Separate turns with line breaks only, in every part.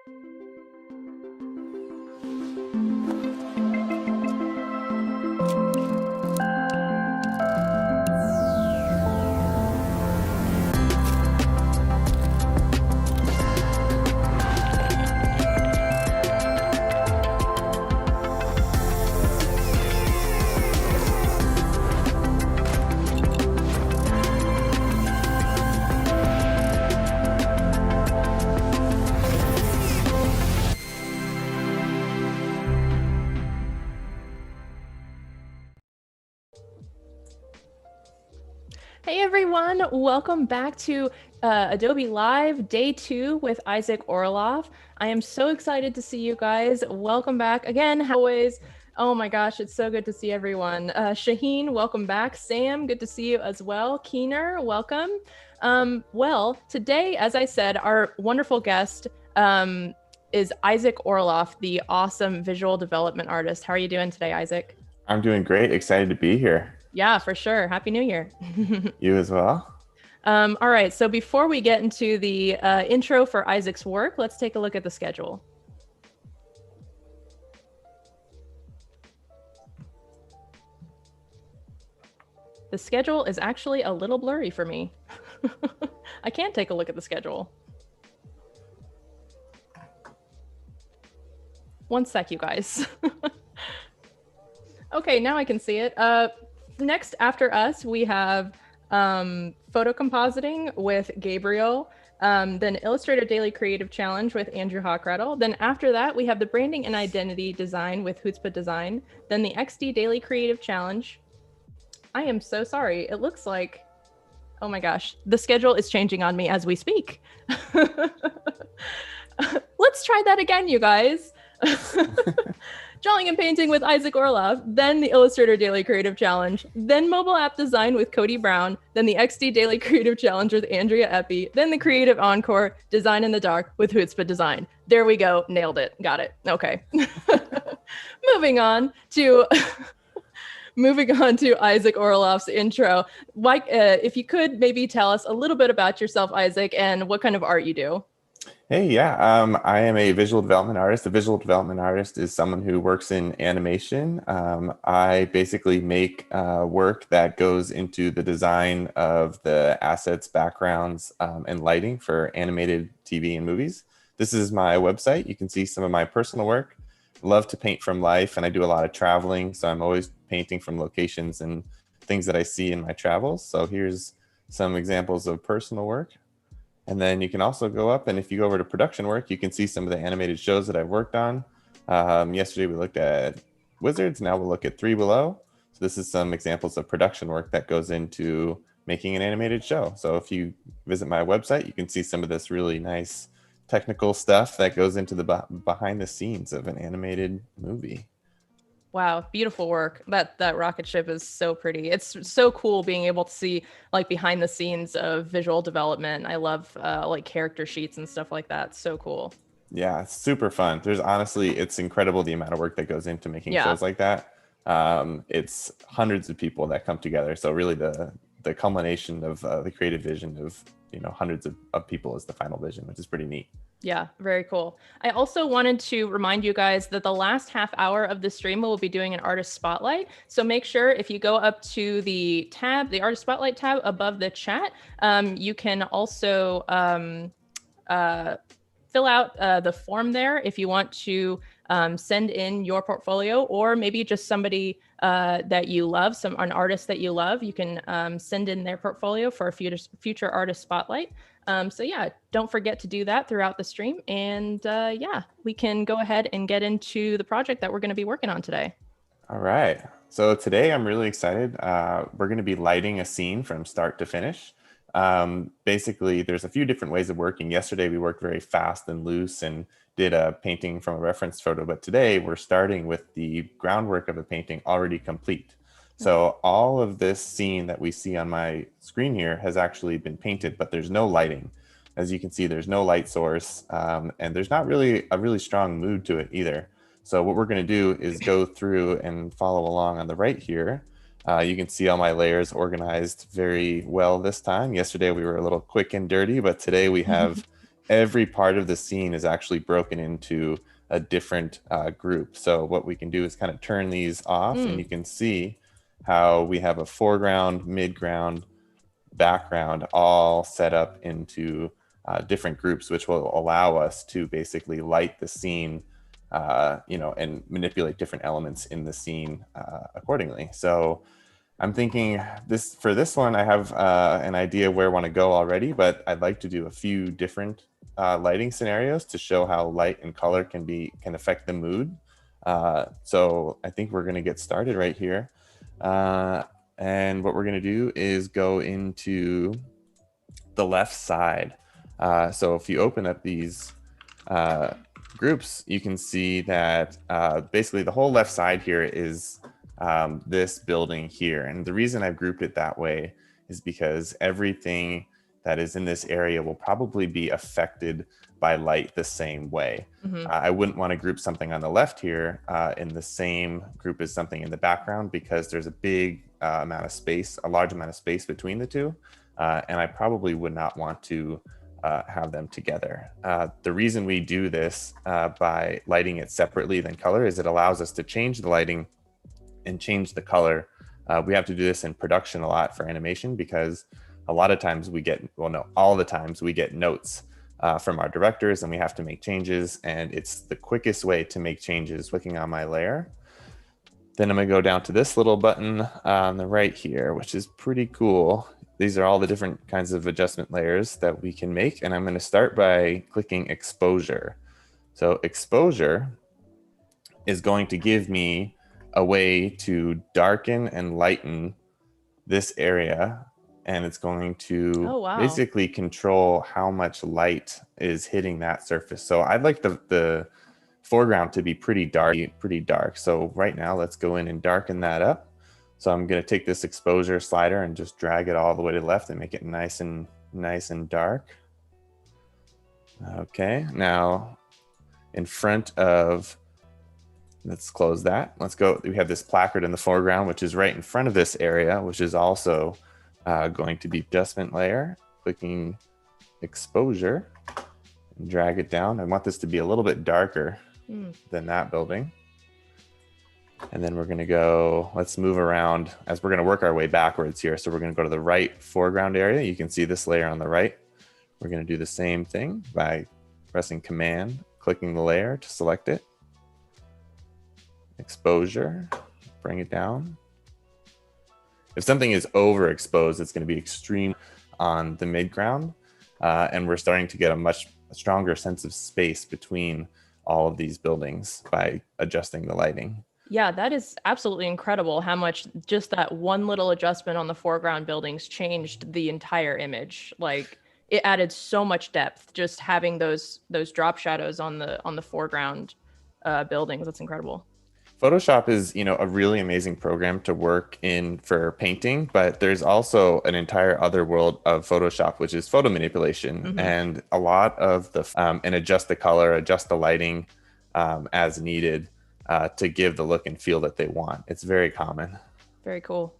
Hey everyone, welcome back to Adobe Live Day 2 with Isaac Orloff. I am so excited to see you guys. Welcome back again, as always. Oh my gosh, it's so good to see everyone. Shaheen, welcome back. Sam, good to see you as well. Keener, welcome. Well, today, as I said, our wonderful guest is Isaac Orloff, the awesome visual development artist. How are you doing today, Isaac?
I'm doing great. Excited to be here.
Yeah, for sure. Happy New Year.
You as well?
All right, so before we get into the intro for Isaac's work, let's take a look at the schedule. The schedule is actually a little blurry for me. I can't take a look at the schedule. One sec, you guys. Okay, now I can see it. Next, after us, we have photo compositing with Gabriel, then Illustrator Daily Creative Challenge with Andrew Hockrattle. Then after that, we have the Branding and Identity Design with Hutzpah Design. Then the XD Daily Creative Challenge. I am so sorry. It looks like, oh my gosh, the schedule is changing on me as we speak. Let's try that again, you guys. Drawing and painting with Isaac Orloff, then the Illustrator Daily Creative Challenge, then mobile app design with Codi Bear, then the XD Daily Creative Challenge with Andrea Epi, then the Creative Encore Design in the Dark with Hutzpah Design. There we go. Nailed it. Got it. Okay. Moving on to Isaac Orloff's intro. Like, if you could maybe tell us a little bit about yourself, Isaac, and what kind of art you do.
Hey, yeah, I am a visual development artist. A visual development artist is someone who works in animation. I basically make work that goes into the design of the assets, backgrounds, and lighting for animated TV and movies. This is my website. You can see some of my personal work. Love to paint from life, and I do a lot of traveling, so I'm always painting from locations and things that I see in my travels. So here's some examples of personal work. And then you can also go up, and if you go over to production work, you can see some of the animated shows that I've worked on. Yesterday we looked at Wizards, now we'll look at Three Below. So this is some examples of production work that goes into making an animated show. So if you visit my website, you can see some of this really nice technical stuff that goes into the behind the scenes of an animated movie.
Wow, beautiful work. That rocket ship is so pretty. It's so cool being able to see like behind the scenes of visual development. I love like character sheets and stuff like that. So cool.
Yeah, it's super fun. It's incredible the amount of work that goes into making shows like that. It's hundreds of people that come together. So really the culmination of the creative vision of hundreds of people is the final vision, which is pretty neat.
Yeah, very cool. I also wanted to remind you guys that the last half hour of the stream we'll be doing an artist spotlight. So make sure if you go up to the tab, the artist spotlight tab above the chat, you can also fill out the form there if you want to send in your portfolio, or maybe just somebody that you love, an artist that you love. You can send in their portfolio for a future artist spotlight. So yeah, don't forget to do that throughout the stream. And yeah, we can go ahead and get into the project that we're going to be working on today.
All right. So today I'm really excited. We're going to be lighting a scene from start to finish. Basically, there's a few different ways of working. Yesterday, we worked very fast and loose and did a painting from a reference photo. But today, we're starting with the groundwork of a painting already complete. So all of this scene that we see on my screen here has actually been painted, but there's no lighting. As you can see, there's no light source, and there's not really a really strong mood to it either. So what we're going to do is go through and follow along on the right here. You can see all my layers organized very well this time. Yesterday we were a little quick and dirty, but today we have every part of the scene is actually broken into a different group. So what we can do is kind of turn these off, and you can see how we have a foreground, midground, background all set up into different groups, which will allow us to basically light the scene, and manipulate different elements in the scene accordingly. So I'm thinking for this one, I have an idea where I want to go already, but I'd like to do a few different lighting scenarios to show how light and color can affect the mood. So I think we're going to get started right here. And what we're going to do is go into the left side. So if you open up these groups, you can see that basically the whole left side here is this building here. And the reason I've grouped it that way is because everything that is in this area will probably be affected by light the same way. I wouldn't want to group something on the left here in the same group as something in the background, because there's a big amount of space, a large amount of space between the two. And I probably would not want to have them together. The reason we do this by lighting it separately than color is it allows us to change the lighting and change the color. We have to do this in production a lot for animation, because a lot of times all the times we get notes from our directors and we have to make changes. And it's the quickest way to make changes clicking on my layer. Then I'm gonna go down to this little button on the right here, which is pretty cool. These are all the different kinds of adjustment layers that we can make. And I'm gonna start by clicking exposure. So exposure is going to give me a way to darken and lighten this area. And it's going to basically control how much light is hitting that surface. So I'd like the foreground to be pretty dark. So right now, let's go in and darken that up. So I'm going to take this exposure slider and just drag it all the way to the left and make it nice and dark. Okay, now in front of, let's close that. Let's go. We have this placard in the foreground, which is right in front of this area, which is also going to be adjustment layer. Clicking exposure and drag it down. I want this to be a little bit darker than that building. And then we're going to go, let's move around as we're going to work our way backwards here. So we're going to go to the right foreground area. You can see this layer on the right. We're going to do the same thing by pressing Command, clicking the layer to select it. Exposure, bring it down. If something is overexposed, it's going to be extreme on the midground. And we're starting to get a much stronger sense of space between all of these buildings by adjusting the lighting.
Yeah, that is absolutely incredible how much just that one little adjustment on the foreground buildings changed the entire image. Like, it added so much depth just having those drop shadows on the foreground buildings. That's incredible.
Photoshop is, a really amazing program to work in for painting, but there's also an entire other world of Photoshop, which is photo manipulation, and a lot of and adjust the color, adjust the lighting as needed to give the look and feel that they want. It's very common.
Very cool.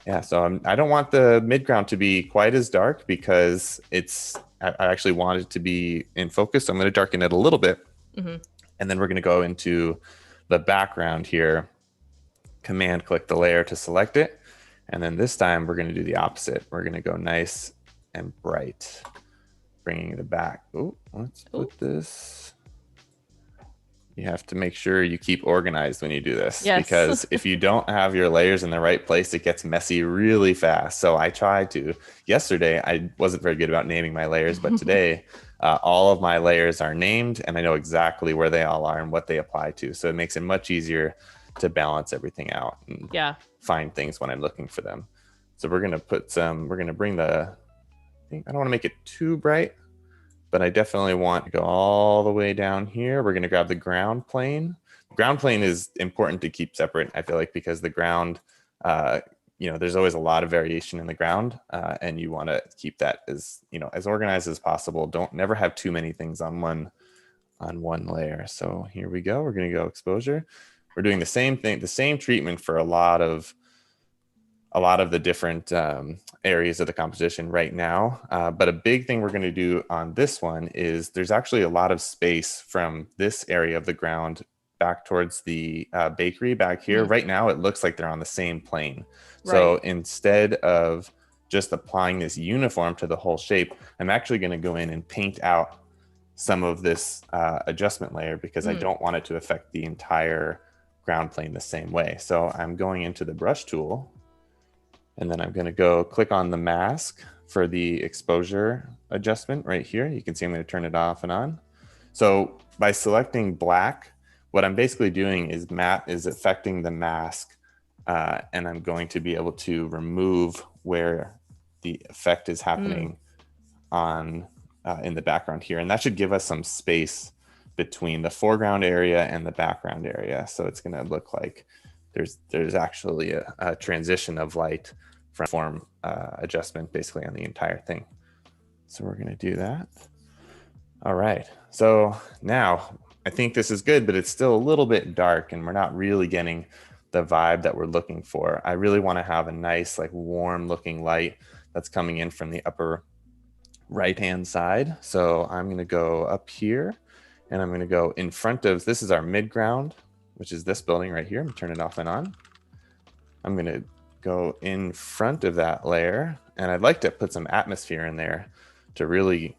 Yeah, so I don't want the midground to be quite as dark because I actually want it to be in focus. So I'm going to darken it a little bit, and then we're going to go into the background here, Command click the layer to select it. And then this time we're going to do the opposite. We're going to go nice and bright, bringing it back. Let's put this. You have to make sure you keep organized when you do this, because if you don't have your layers in the right place, it gets messy really fast. So I tried to. Yesterday, I wasn't very good about naming my layers, but today, all of my layers are named and I know exactly where they all are and what they apply to. So it makes it much easier to balance everything out and find things when I'm looking for them. So we're going to bring I don't want to make it too bright, but I definitely want to go all the way down here. We're going to grab the ground plane. Ground plane is important to keep separate, I feel like, because the ground, there's always a lot of variation in the ground, and you want to keep that as organized as possible. Never have too many things on one layer. So here we go. We're going to go exposure. We're doing the same thing, the same treatment for a lot of a lot of the different areas of the composition right now. But a big thing we're going to do on this one is there's actually a lot of space from this area of the ground back towards the bakery back here. Right now, it looks like they're on the same plane. So instead of just applying this uniform to the whole shape, I'm actually going to go in and paint out some of this adjustment layer because I don't want it to affect the entire ground plane the same way. So I'm going into the brush tool, and then I'm going to go click on the mask for the exposure adjustment right here. You can see I'm going to turn it off and on. So by selecting black, what I'm basically doing is affecting the mask, and I'm going to be able to remove where the effect is happening on in the background here. And that should give us some space between the foreground area and the background area. So it's going to look like there's actually a transition of light from form adjustment basically on the entire thing. So we're going to do that. All right. So now I think this is good, but it's still a little bit dark and we're not really getting the vibe that we're looking for. I really want to have a nice, like warm looking light that's coming in from the upper right-hand side. So I'm going to go up here and I'm going to go in front of, this is our midground, which is this building right here. I'm going to turn it off and on. I'm going to go in front of that layer, and I'd like to put some atmosphere in there to really,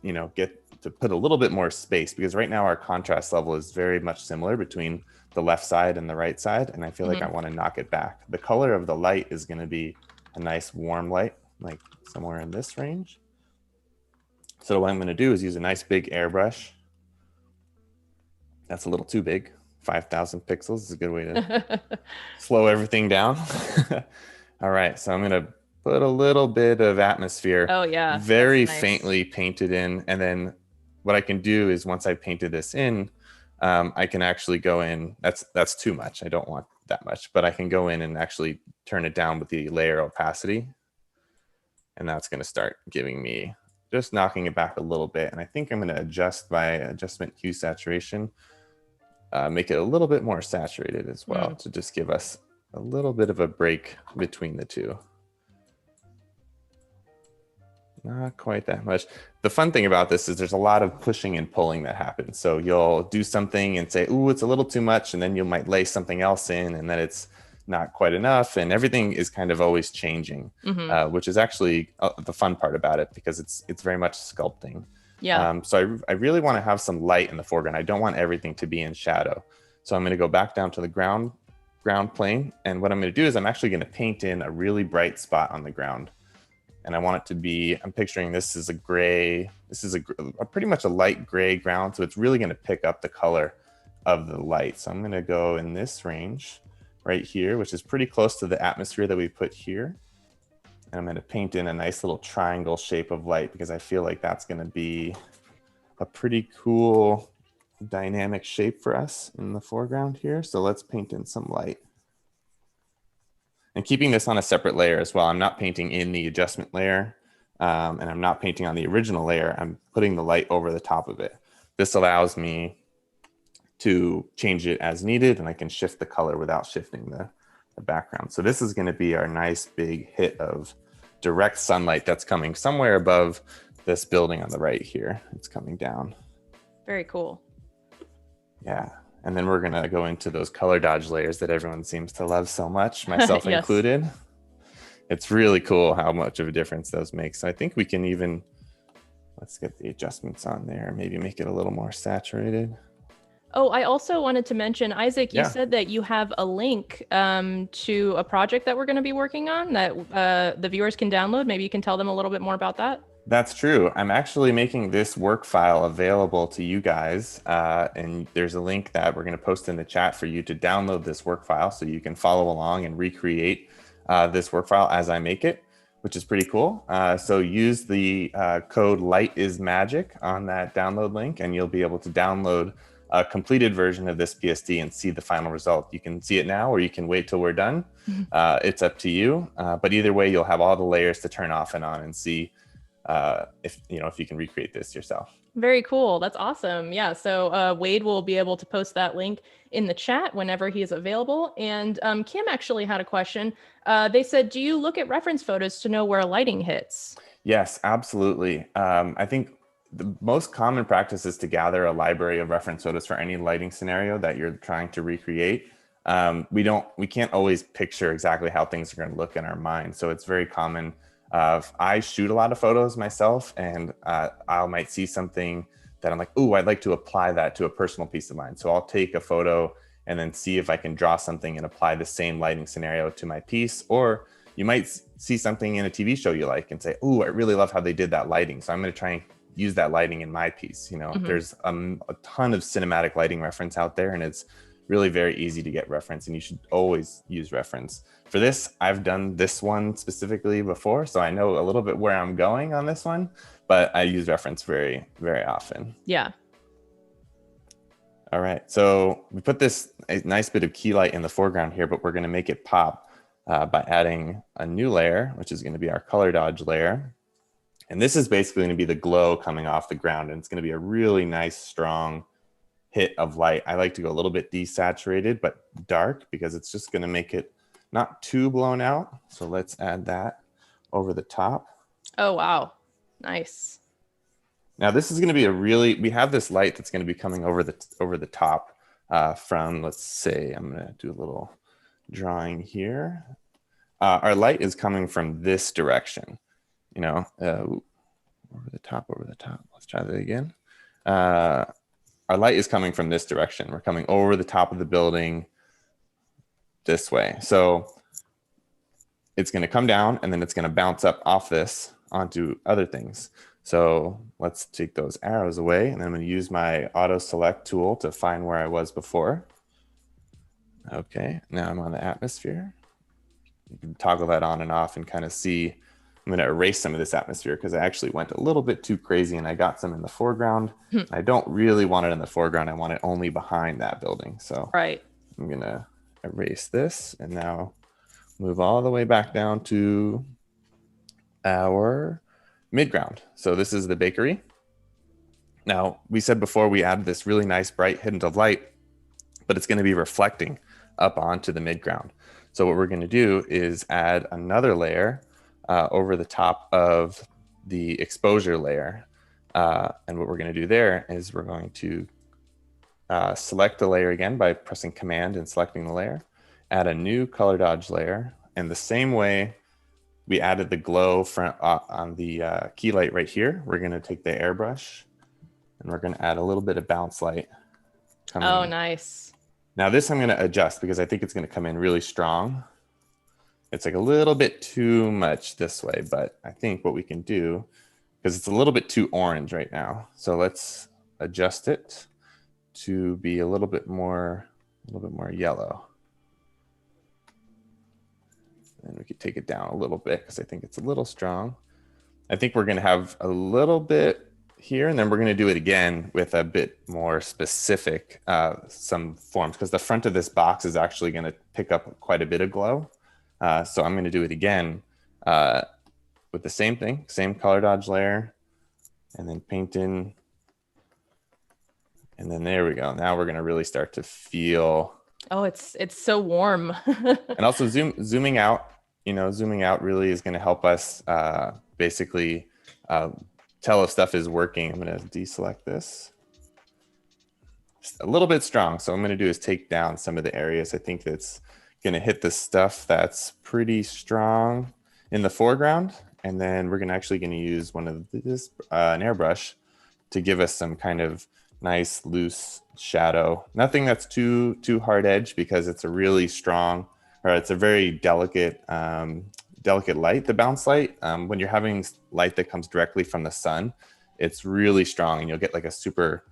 you know, get to put a little bit more space, because right now our contrast level is very much similar between the left side and the right side. And I feel like I want to knock it back. The color of the light is going to be a nice warm light, like somewhere in this range. So what I'm going to do is use a nice big airbrush. That's a little too big. 5,000 pixels is a good way to slow everything down. All right, so I'm going to put a little bit of atmosphere.
Oh yeah,
very faintly painted in. And then what I can do is once I painted this in, I can actually go in. That's too much. I don't want that much, but I can go in and actually turn it down with the layer opacity. And that's going to start giving me, just knocking it back a little bit. And I think I'm going to adjust my adjustment hue saturation, make it a little bit more saturated as well to just give us a little bit of a break between the two. Not quite that much. The fun thing about this is there's a lot of pushing and pulling that happens. So you'll do something and say, ooh, it's a little too much. And then you might lay something else in and then it's not quite enough. And everything is kind of always changing, which is actually the fun part about it, because it's very much sculpting.
Yeah.
So I really want to have some light in the foreground. I don't want everything to be in shadow. So I'm going to go back down to the ground plane. And what I'm going to do is I'm actually going to paint in a really bright spot on the ground. And I want it to be, I'm picturing this is a gray, this is a pretty much a light gray ground. So it's really going to pick up the color of the light. So I'm going to go in this range right here, which is pretty close to the atmosphere that we put here. And I'm going to paint in a nice little triangle shape of light, because I feel like that's going to be a pretty cool dynamic shape for us in the foreground here. So let's paint in some light. And keeping this on a separate layer as well. I'm not painting in the adjustment layer, and I'm not painting on the original layer. I'm putting the light over the top of it. This allows me to change it as needed, and I can shift the color without shifting the background. So this is going to be our nice big hit of direct sunlight that's coming somewhere above this building on the right here. It's coming down.
Very cool.
Yeah. And then we're going to go into those color dodge layers that everyone seems to love so much, myself
Yes.
included. It's really cool how much of a difference those make. So I think we can even, let's get the adjustments on there, maybe make it a little more saturated.
Oh, I also wanted to mention, Isaac, you said that you have a link to a project that we're going to be working on that the viewers can download. Maybe you can tell them a little bit more about that.
That's true. I'm actually making this work file available to you guys. And there's a link that we're going to post in the chat for you to download this work file so you can follow along and recreate this work file as I make it, which is pretty cool. So use the code LIGHTISMAGIC on that download link, and you'll be able to download a completed version of this PSD and see the final result. You can see it now, or you can wait till we're done. It's up to you. But either way, you'll have all the layers to turn off and on and see if you can recreate this yourself.
Very cool. That's awesome. Yeah. So Wade will be able to post that link in the chat whenever he is available. And Kim actually had a question. They said, do you look at reference photos to know where lighting hits?
Yes, absolutely. I think the most common practice is to gather a library of reference photos for any lighting scenario that you're trying to recreate. We can't always picture exactly how things are going to look in our mind. So it's very common. I shoot a lot of photos myself, and I might see something that I'm like, ooh, I'd like to apply that to a personal piece of mine. So I'll take a photo and then see if I can draw something and apply the same lighting scenario to my piece. Or you might see something in a TV show you like and say, ooh, I really love how they did that lighting. So I'm going to try and use that lighting in my piece. There's a ton of cinematic lighting reference out there, and it's really very easy to get reference, and you should always use reference. For this, I've done this one specifically before, so I know a little bit where I'm going on this one, but I use reference very, very often.
Yeah.
All right, so we put this a nice bit of key light in the foreground here, but we're going to make it pop by adding a new layer, which is going to be our color dodge layer. And this is basically going to be the glow coming off the ground, and it's going to be a really nice, strong hit of light. I like to go a little bit desaturated, but dark, because it's just going to make it not too blown out. So let's add that over the top.
Oh, wow. Nice.
Now this is going to be we have this light that's going to be coming over the top from, let's say, I'm going to do a little drawing here. Our light is coming from this direction, over the top. Let's try that again. Our light is coming from this direction. We're coming over the top of the building this way. So it's going to come down, and then it's going to bounce up off this onto other things. So let's take those arrows away, and then I'm going to use my auto select tool to find where I was before. Okay, now I'm on the atmosphere. You can toggle that on and off and kind of see. I'm going to erase some of this atmosphere because I actually went a little bit too crazy, and I got some in the foreground. I don't really want it in the foreground. I want it only behind that building. So
right.
I'm going to erase this and now move all the way back down to our midground. So this is the bakery. Now, we said before we added this really nice bright hint of light, but it's going to be reflecting up onto the midground. So what we're going to do is add another layer over the top of the exposure layer. And what we're going to do there is we're going to select the layer again by pressing Command and selecting the layer, add a new color dodge layer. And the same way we added the glow on the key light right here, we're going to take the airbrush and we're going to add a little bit of bounce light.
Oh, nice.
Now this I'm going to adjust because I think it's going to come in really strong. It's like a little bit too much this way, but I think what we can do, because it's a little bit too orange right now. So let's adjust it to be a little bit more yellow. And we could take it down a little bit because I think it's a little strong. I think we're going to have a little bit here, and then we're going to do it again with a bit more specific some forms, because the front of this box is actually going to pick up quite a bit of glow. So I'm going to do it again with the same thing, same color dodge layer, and then paint in. And then there we go. Now we're going to really start to feel.
Oh, it's so warm.
And also zooming out, zooming out really is going to help us basically tell if stuff is working. I'm going to deselect this. Just a little bit strong. So what I'm going to do is take down some of the areas I think that's going to hit the stuff that's pretty strong in the foreground. And then we're going to use one of this, an airbrush, to give us some kind of nice loose shadow. Nothing that's too hard edged, because it's a really strong, or it's a very delicate light, the bounce light. When you're having light that comes directly from the sun, it's really strong, and you'll get like a super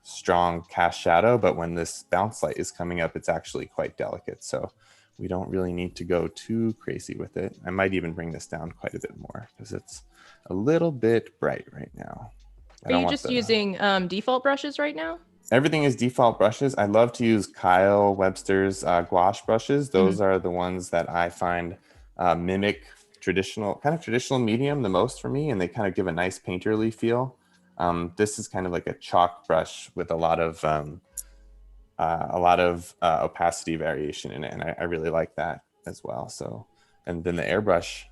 strong cast shadow. But when this bounce light is coming up, it's actually quite delicate. So we don't really need to go too crazy with it. I might even bring this down quite a bit more because it's a little bit bright right now.
Are you just using default brushes right now?
Everything is default brushes. I love to use Kyle Webster's gouache brushes. Those are the ones that I find mimic kind of traditional medium the most for me, and they kind of give a nice painterly feel. This is kind of like a chalk brush with a lot of opacity variation in it, and I really like that as well. So, and then the airbrush,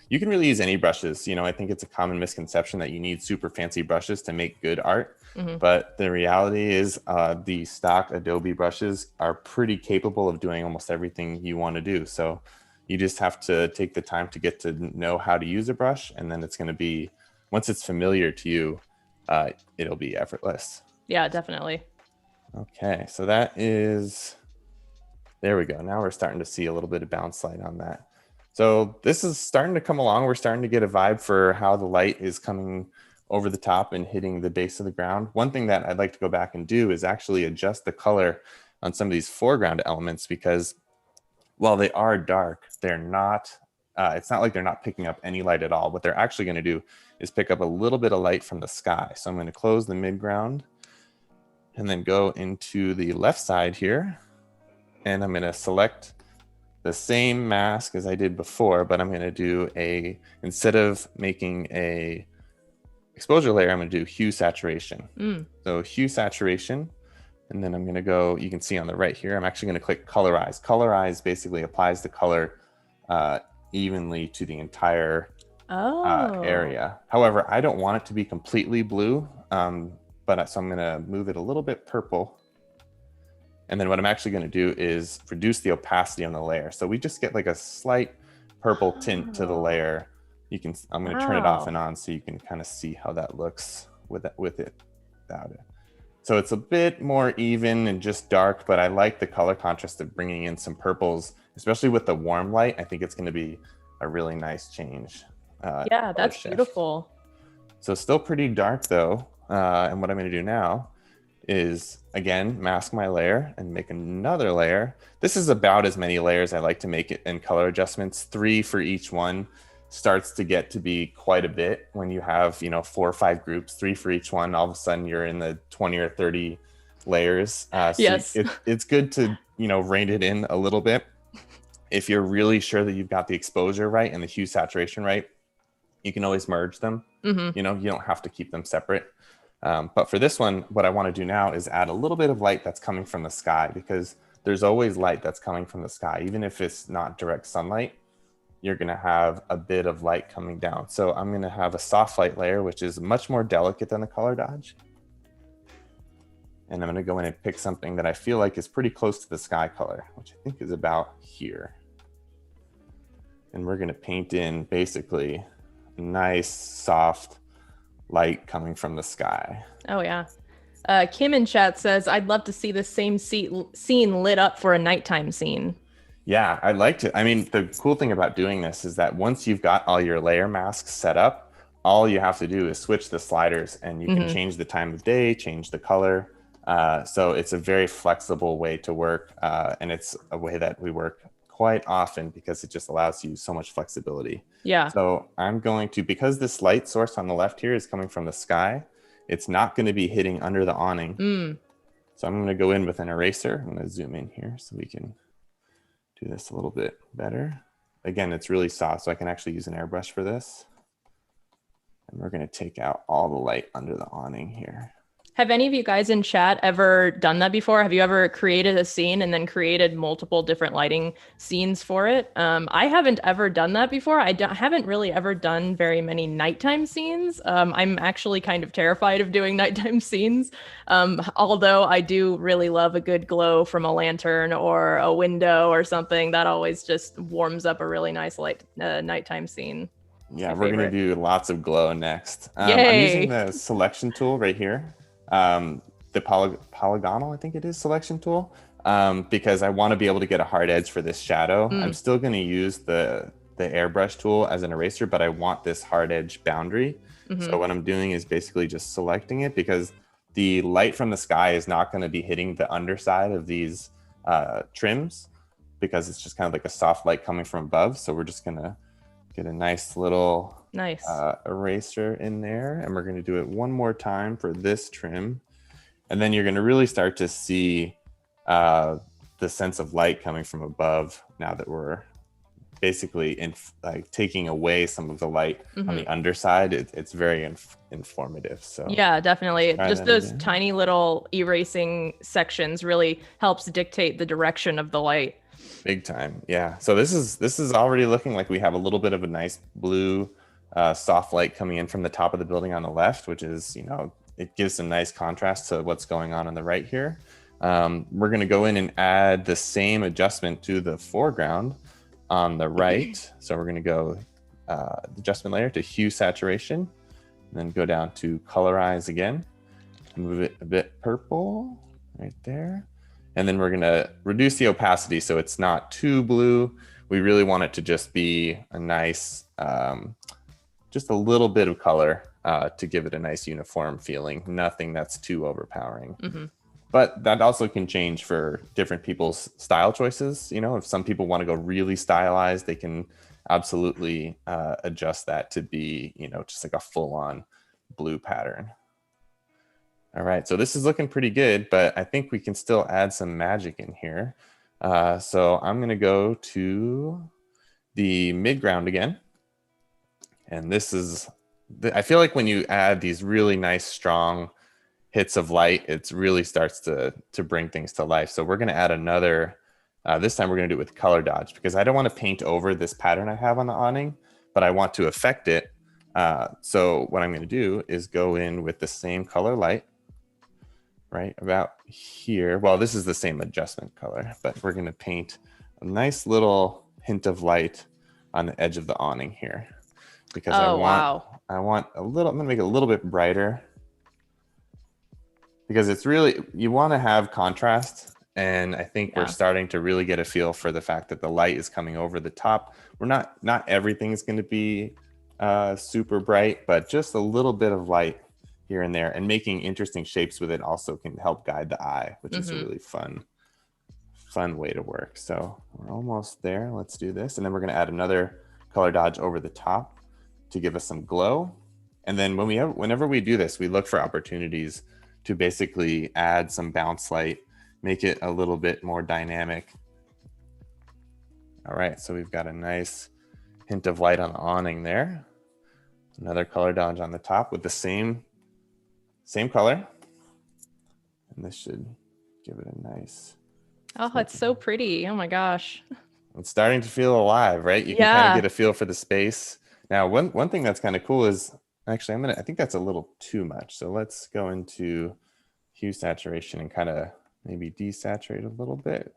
you can really use any brushes. I think it's a common misconception that you need super fancy brushes to make good art. But the reality is the stock Adobe brushes are pretty capable of doing almost everything you want to do. So you just have to take the time to get to know how to use a brush. And then it's going to be, once it's familiar to you, it'll be effortless.
Yeah, definitely.
Okay, so that is, there we go. Now we're starting to see a little bit of bounce light on that. So this is starting to come along. We're starting to get a vibe for how the light is coming over the top and hitting the base of the ground. One thing that I'd like to go back and do is actually adjust the color on some of these foreground elements, because while they are dark, they're not, it's not like they're not picking up any light at all. What they're actually going to do is pick up a little bit of light from the sky. So I'm going to close the midground and then go into the left side here. And I'm going to select the same mask as I did before, but I'm going to do instead of making a exposure layer, I'm going to do hue saturation. So hue saturation, and then I'm going to go, you can see on the right here, I'm actually going to click colorize. Colorize basically applies the color evenly to the entire area. However, I don't want it to be completely blue, so I'm going to move it a little bit purple. And then what I'm actually going to do is reduce the opacity on the layer. So we just get like a slight purple tint to the layer. I'm going to turn it off and on so you can kind of see how that looks with it without it. So it's a bit more even and just dark, but I like the color contrast of bringing in some purples, especially with the warm light. I think it's going to be a really nice change.
Yeah, that's beautiful.
So still pretty dark though. And what I'm going to do now is, again, mask my layer and make another layer. This is about as many layers I like to make it in color adjustments. 3 for each one starts to get to be quite a bit when you have 4 or 5 groups, 3 for each one. All of a sudden you're in the 20 or 30 layers. So
yes.
It's good to rein it in a little bit. If you're really sure that you've got the exposure right and the hue saturation right, you can always merge them. You don't have to keep them separate. But for this one, what I want to do now is add a little bit of light that's coming from the sky, because there's always light that's coming from the sky. Even if it's not direct sunlight, you're going to have a bit of light coming down. So I'm going to have a soft light layer, which is much more delicate than the color dodge. And I'm going to go in and pick something that I feel like is pretty close to the sky color, which I think is about here. And we're going to paint in basically a nice, soft light coming from the sky.
Oh yeah. Kim in chat says, I'd love to see the same scene lit up for a nighttime scene.
Yeah, I'd like to. I mean, the cool thing about doing this is that once you've got all your layer masks set up, all you have to do is switch the sliders and you can change the time of day, change the color. So it's a very flexible way to work. And it's a way that we work quite often because it just allows you so much flexibility.
Yeah.
So I'm going to, because this light source on the left here is coming from the sky, it's not going to be hitting under the awning. So I'm going to go in with an eraser. I'm going to zoom in here so we can do this a little bit better. Again, it's really soft, so I can actually use an airbrush for this. And we're going to take out all the light under the awning here.
Have any of you guys in chat ever done that before? Have you ever created a scene and then created multiple different lighting scenes for it? I haven't ever done that before. I haven't really ever done very many nighttime scenes. I'm actually kind of terrified of doing nighttime scenes. Although I do really love a good glow from a lantern or a window or something. That always just warms up a really nice nighttime scene.
Yeah, we're going to do lots of glow next.
Yay.
I'm using the selection tool right here. The polygonal, I think it is, selection tool, because I want to be able to get a hard edge for this shadow. I'm still going to use the airbrush tool as an eraser, but I want this hard edge boundary. So what I'm doing is basically just selecting it, because the light from the sky is not going to be hitting the underside of these trims, because it's just kind of like a soft light coming from above. So we're just going to get a nice little eraser in there, and we're going to do it one more time for this trim, and then you're going to really start to see the sense of light coming from above now that we're basically like taking away some of the light on
Mm-hmm.
the underside. It's very informative. So
Yeah, definitely.
try
Just
that
those
again.
tiny little erasing sections really helps dictate the direction of the light.
Big time. Yeah. So this is already looking like we have a little bit of a nice blue soft light coming in from the top of the building on the left, which is, it gives some nice contrast to what's going on the right here. We're going to go in and add the same adjustment to the foreground on the right. So we're going to go adjustment layer to hue saturation, and then go down to colorize again, move it a bit purple right there. And then we're going to reduce the opacity so it's not too blue. We really want it to just be a nice, just a little bit of color to give it a nice uniform feeling. Nothing that's too overpowering.
Mm-hmm.
But that also can change for different people's style choices. If some people want to go really stylized, they can absolutely adjust that to be, just like a full-on blue pattern. All right, so this is looking pretty good, but I think we can still add some magic in here. So I'm going to go to the midground again. And this is, I feel like when you add these really nice, strong hits of light, it really starts to bring things to life. So we're going to add another, this time we're going to do it with color dodge, because I don't want to paint over this pattern I have on the awning, but I want to affect it. So what I'm going to do is go in with the same color light right about here. Well, this is the same adjustment color, but we're going to paint a nice little hint of light on the edge of the awning here, because
Wow.
I want a little, I'm going to make it a little bit brighter, because it's really, you want to have contrast. And I think we're starting to really get a feel for the fact that the light is coming over the top. We're not everything's going to be super bright, but just a little bit of light here and there, and making interesting shapes with it also can help guide the eye, which is a really fun way to work. So we're almost there. Let's do this. And then we're going to add another color dodge over the top to give us some glow. And then whenever we do this, we look for opportunities to basically add some bounce light, make it a little bit more dynamic. All right, so we've got a nice hint of light on the awning there. Another color dodge on the top with the same color. And this should give it a nice...
Oh, it's so pretty. Oh my gosh.
It's starting to feel alive, right? You can kind of get a feel for the space. Now, one thing that's kind of cool is, actually, I think that's a little too much. So let's go into hue saturation and kind of maybe desaturate a little bit.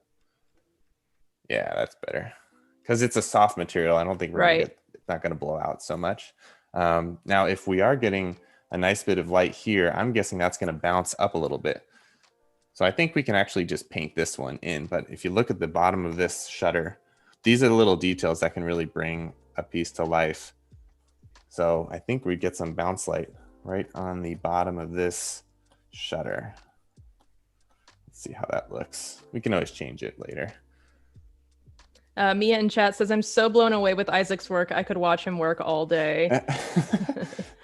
Yeah, that's better. Because it's a soft material. I don't think it's not going to blow out so much. Now, if we are getting a nice bit of light here, I'm guessing that's going to bounce up a little bit. So I think we can actually just paint this one in. But if you look at the bottom of this shutter, these are the little details that can really bring a piece to life. So I think we get some bounce light right on the bottom of this shutter. Let's see how that looks. We can always change it later.
Mia in chat says, I'm so blown away with Isaac's work. I could watch him work all day.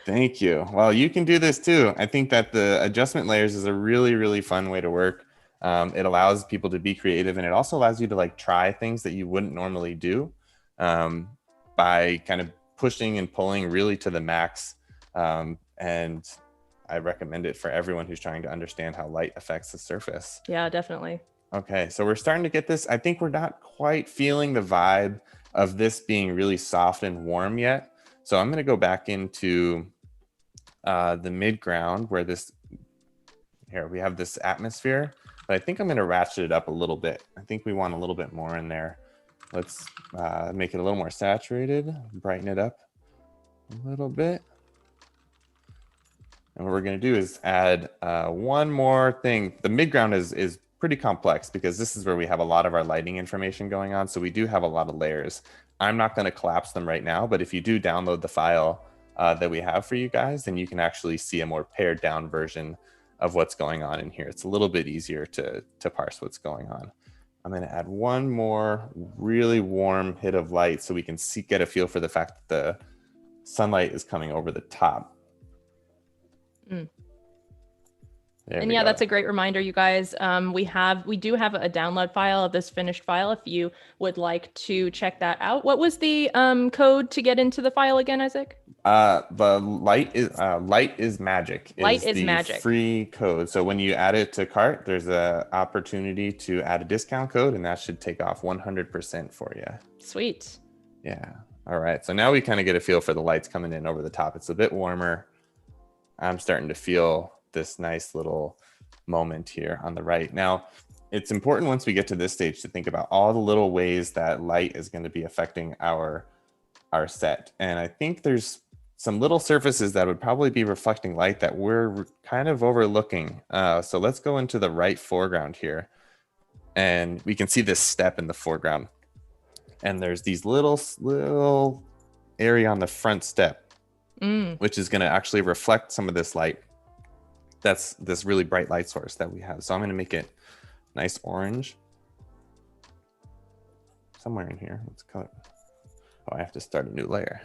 Thank you. Well, you can do this too. I think that the adjustment layers is a really, really fun way to work. It allows people to be creative, and it also allows you to like try things that you wouldn't normally do by kind of pushing and pulling really to the max. And I recommend it for everyone who's trying to understand how light affects the surface.
Yeah, definitely.
Okay, so we're starting to get this. I think we're not quite feeling the vibe of this being really soft and warm yet. So I'm going to go back into the midground where here we have this atmosphere, but I think I'm going to ratchet it up a little bit. I think we want a little bit more in there. Let's make it a little more saturated, brighten it up a little bit. And what we're going to do is add one more thing. The midground is pretty complex because this is where we have a lot of our lighting information going on. So we do have a lot of layers. I'm not going to collapse them right now, but if you do download the file that we have for you guys, then you can actually see a more pared down version of what's going on in here. It's a little bit easier to parse what's going on. I'm going to add one more really warm hit of light so we can get a feel for the fact that the sunlight is coming over the top. There
And
we
yeah,
go.
that's a great reminder, you guys. We do have a download file of this finished file if you would like to check that out. What was the code to get into the file again, Isaac?
The light is magic
Light
is
is
the
magic.
free code. So when you add it to cart, there's a opportunity to add a discount code, and that should take off 100% for you.
Sweet.
Yeah. All right. So now we kind of get a feel for the lights coming in over the top. It's a bit warmer. I'm starting to feel this nice little moment here on the right. Now, it's important once we get to this stage to think about all the little ways that light is going to be affecting our set. And I think there's some little surfaces that would probably be reflecting light that we're kind of overlooking. So let's go into the right foreground here. And we can see this step in the foreground. And there's these little area on the front step, which is going to actually reflect some of this light. That's this really bright light source that we have. So I'm going to make it nice orange. Somewhere in here. Let's color. Oh, I have to start a new layer.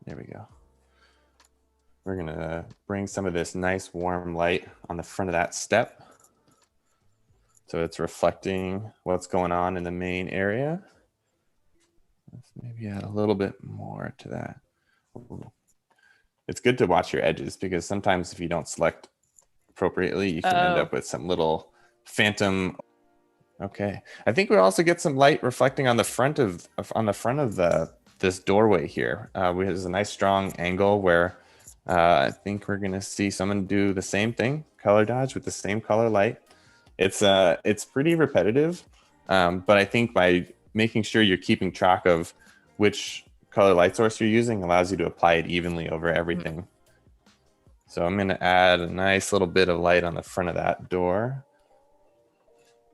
There we go. We're going to bring some of this nice warm light on the front of that step. So it's reflecting what's going on in the main area. Let's maybe add a little bit more to that. Ooh. It's good to watch your edges because sometimes if you don't select appropriately, you can end up with some little phantom. Okay. I think we also get some light reflecting on the front of this doorway here. There's a nice strong angle where I think we're going to see someone do the same thing, color dodge with the same color light. It's pretty repetitive, but I think by making sure you're keeping track of which color light source you're using allows you to apply it evenly over everything. Mm-hmm. So I'm going to add a nice little bit of light on the front of that door.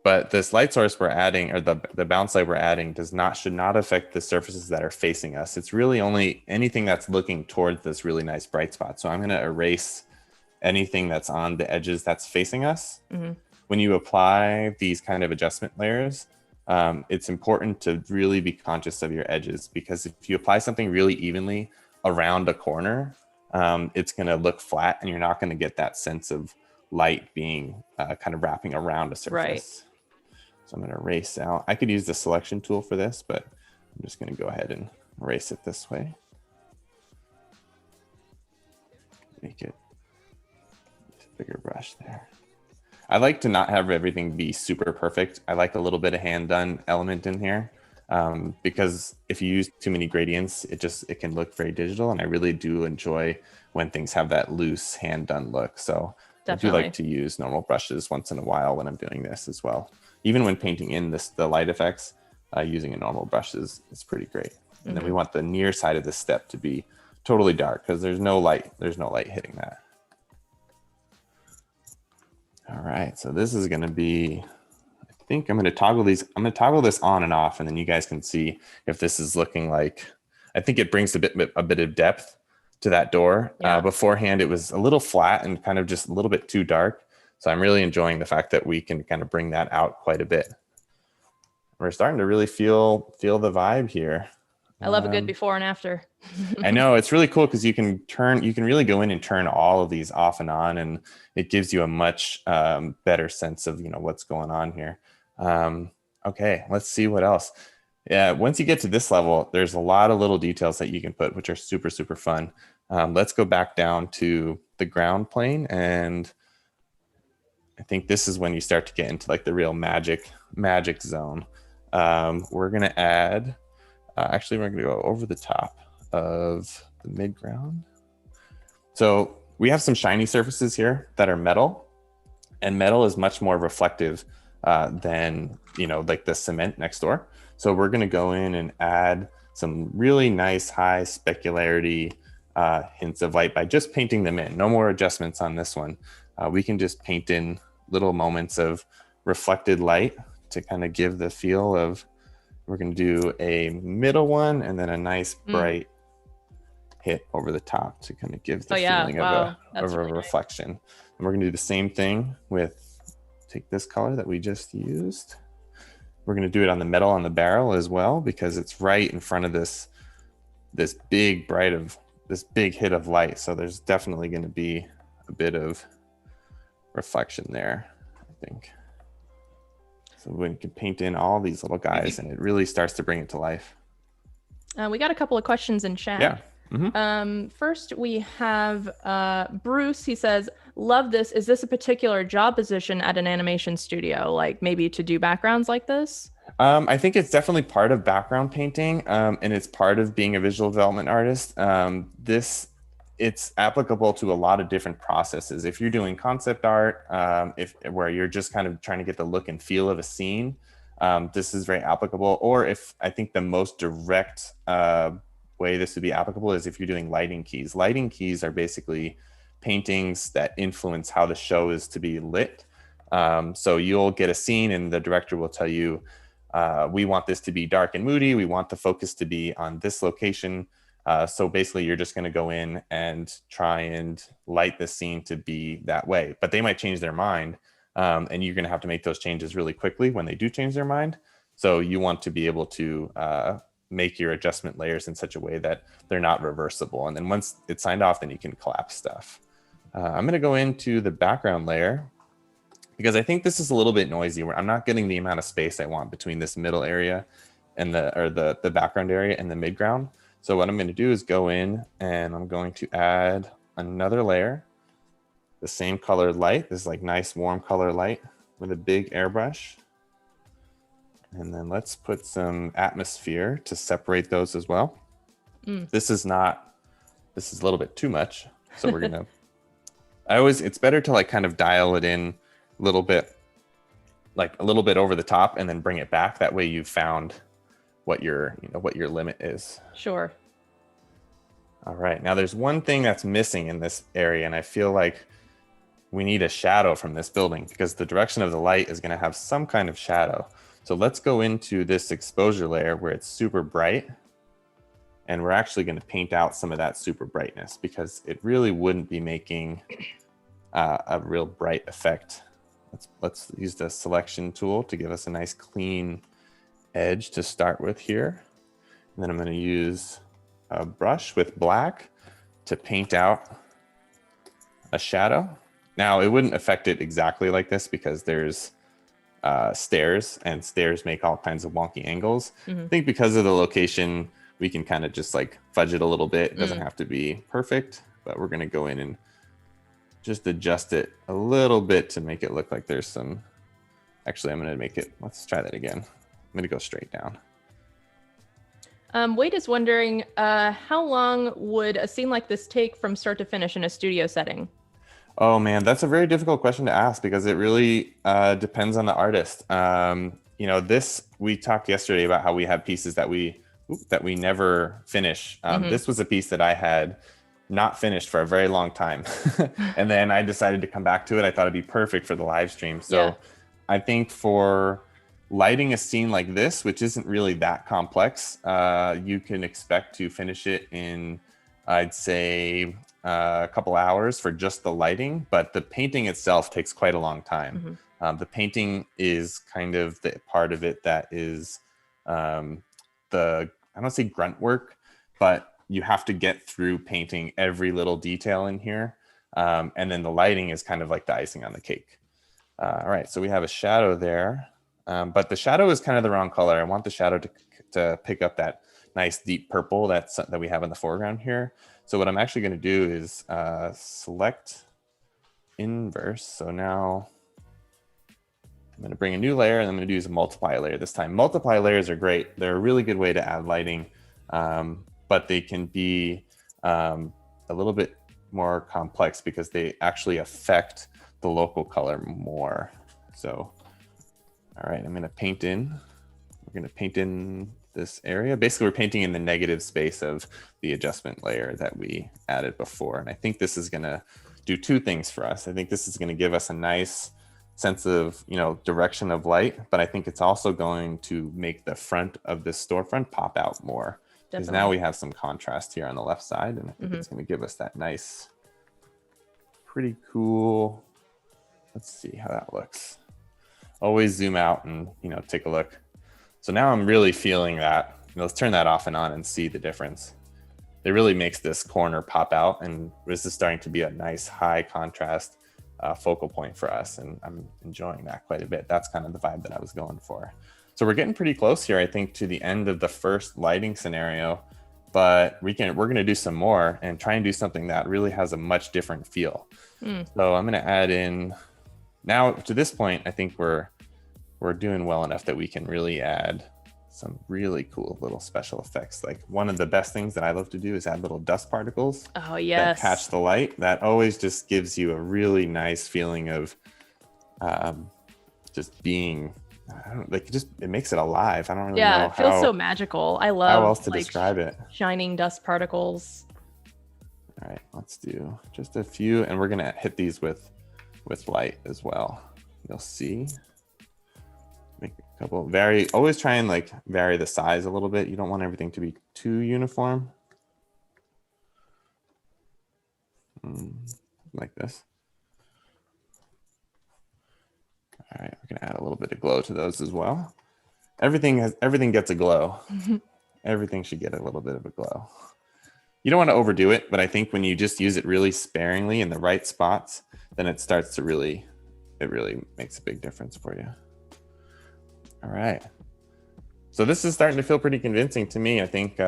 But this light source we're adding, or the bounce light we're adding, should not affect the surfaces that are facing us. It's really only anything that's looking towards this really nice bright spot. So I'm going to erase anything that's on the edges that's facing us. Mm-hmm. When you apply these kind of adjustment layers, it's important to really be conscious of your edges, because if you apply something really evenly around a corner, it's going to look flat and you're not going to get that sense of light being kind of wrapping around a surface. Right. So I'm going to erase out. I could use the selection tool for this, but I'm just going to go ahead and erase it this way. Make it a bigger brush there. I like to not have everything be super perfect. I like a little bit of hand done element in here, because if you use too many gradients, it can look very digital. And I really do enjoy when things have that loose hand done look. So definitely. I do like to use normal brushes once in a while when I'm doing this as well. Even when painting in the light effects, using a normal brush is pretty great. And mm-hmm. then we want the near side of this step to be totally dark because there's no light hitting that. All right, so this is going to be, I think I'm going to toggle these. I'm going to toggle this on and off, and then you guys can see if this is looking like, I think it brings a bit of depth to that door. Yeah. Beforehand, it was a little flat and kind of just a little bit too dark. So I'm really enjoying the fact that we can kind of bring that out quite a bit. We're starting to really feel the vibe here.
I love a good before and after.
I know, it's really cool because you can really go in and turn all of these off and on, and it gives you a much better sense of, what's going on here. Okay, let's see what else. Yeah, once you get to this level, there's a lot of little details that you can put, which are super, super fun. Let's go back down to the ground plane, and I think this is when you start to get into like the real magic zone. We're going to add, actually, we're going to go over the top of the mid-ground. So we have some shiny surfaces here that are metal, and metal is much more reflective than, like the cement next door. So we're going to go in and add some really nice high specularity hints of light by just painting them in. No more adjustments on this one. We can just paint in little moments of reflected light to kind of give the feel of, we're going to do a middle one and then a nice bright hit over the top to kind of give the feeling of a reflection. Nice. And we're going to do the same thing with, take this color that we just used. We're going to do it on the metal on the barrel as well, because it's right in front of this big hit of light. So there's definitely going to be a bit of reflection there, I think. So we can paint in all these little guys and it really starts to bring it to life.
We got a couple of questions in chat.
Yeah. Mm-hmm.
First we have Bruce. He says, love this. Is this a particular job position at an animation studio? Like maybe to do backgrounds like this?
I think it's definitely part of background painting, and it's part of being a visual development artist. It's applicable to a lot of different processes. If you're doing concept art, where you're just kind of trying to get the look and feel of a scene, this is very applicable. Or if I think the most direct way this would be applicable is if you're doing lighting keys. Lighting keys are basically paintings that influence how the show is to be lit. So you'll get a scene and the director will tell you, we want this to be dark and moody. We want the focus to be on this location. So basically you're just going to go in and try and light the scene to be that way, but they might change their mind. And you're going to have to make those changes really quickly when they do change their mind. So you want to be able to make your adjustment layers in such a way that they're not reversible. And then once it's signed off, then you can collapse stuff. I'm going to go into the background layer, because I think this is a little bit noisy where I'm not getting the amount of space I want between this middle area and the background area and the midground. So what I'm going to do is go in and I'm going to add another layer, the same colored light, this like nice warm color light with a big airbrush. And then let's put some atmosphere to separate those as well. This is a little bit too much. So we're going to, it's better to like kind of dial it in a little bit over the top and then bring it back. That way you've found what your limit is.
Sure.
All right. Now there's one thing that's missing in this area, and I feel like we need a shadow from this building because the direction of the light is going to have some kind of shadow. So let's go into this exposure layer where it's super bright. And we're actually going to paint out some of that super brightness because it really wouldn't be making a real bright effect. Let's use the selection tool to give us a nice clean edge to start with here. And then I'm going to use a brush with black to paint out a shadow. Now it wouldn't affect it exactly like this because there's stairs, and stairs make all kinds of wonky angles. I think because of the location, we can kind of just like fudge it a little bit. It doesn't have to be perfect, but we're going to go in and just adjust it a little bit to make it look like there's some, actually I'm going to make it, let's try that again. I'm going to go straight down.
Wade is wondering, how long would a scene like this take from start to finish in a studio setting?
Oh man, that's a very difficult question to ask because it really depends on the artist. We talked yesterday about how we have pieces that we never finish. This was a piece that I had not finished for a very long time. And then I decided to come back to it. I thought it'd be perfect for the live stream. So I think for lighting a scene like this, which isn't really that complex, you can expect to finish it in, I'd say, a couple hours for just the lighting, but the painting itself takes quite a long time. The painting is kind of the part of it that is I don't say grunt work, but you have to get through painting every little detail in here. And then the lighting is kind of like the icing on the cake. All right, so we have a shadow there, but the shadow is kind of the wrong color. I want the shadow to pick up that nice deep purple that we have in the foreground here. So what I'm actually going to do is select inverse. So now I'm going to bring a new layer and I'm going to use a multiply layer this time. Multiply layers are great. They're a really good way to add lighting, but they can be a little bit more complex because they actually affect the local color more. So, all right, I'm going to paint in. We're going to paint in this area. Basically, we're painting in the negative space of the adjustment layer that we added before. And I think this is going to do two things for us. I think this is going to give us a nice sense of, direction of light, but I think it's also going to make the front of this storefront pop out more. Because now we have some contrast here on the left side, and I think it's going to give us that nice, pretty cool. Let's see how that looks. Always zoom out and, take a look. So now I'm really feeling that. Let's turn that off and on and see the difference. It really makes this corner pop out, and this is starting to be a nice high contrast focal point for us, and I'm enjoying that quite a bit. That's kind of the vibe that I was going for. So we're getting pretty close here, I think, to the end of the first lighting scenario, but we're going to do some more and try and do something that really has a much different feel. So I'm going to add in, now to this point, I think we're doing well enough that we can really add some really cool little special effects. Like one of the best things that I love to do is add little dust particles that catch the light. That always just gives you a really nice feeling of just being, I don't like, it makes it alive. I don't really know
it feels so magical. I love
how else to describe it.
Shining dust particles.
All right, let's do just a few, and we're gonna hit these with light as well. You'll see. Make a couple, always try and like vary the size a little bit. You don't want everything to be too uniform. Like this. All right, we're gonna add a little bit of glow to those as well. Everything gets a glow. Everything should get a little bit of a glow. You don't want to overdo it, but I think when you just use it really sparingly in the right spots, then it starts to really makes a big difference for you. All right. So this is starting to feel pretty convincing to me. I think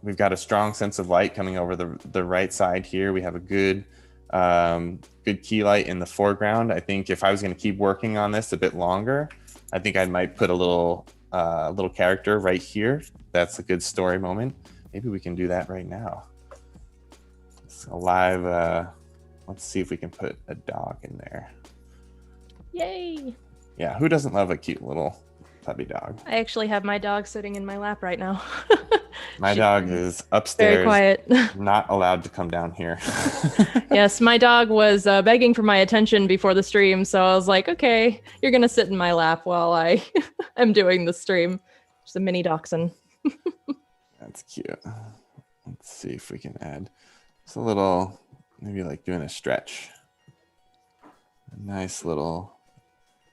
we've got a strong sense of light coming over the right side here. We have a good key light in the foreground. I think if I was going to keep working on this a bit longer, I think I might put a little character right here. That's a good story moment. Maybe we can do that right now. It's a live, let's see if we can put a dog in there.
Yay.
Yeah, who doesn't love a cute little puppy dog?
I actually have my dog sitting in my lap right now.
My dog is upstairs.
Very quiet.
Not allowed to come down here.
Yes, my dog was begging for my attention before the stream, so I was like, okay, you're going to sit in my lap while I am doing the stream. Just a mini dachshund.
That's cute. Let's see if we can add just a little, maybe like doing a stretch. A nice little,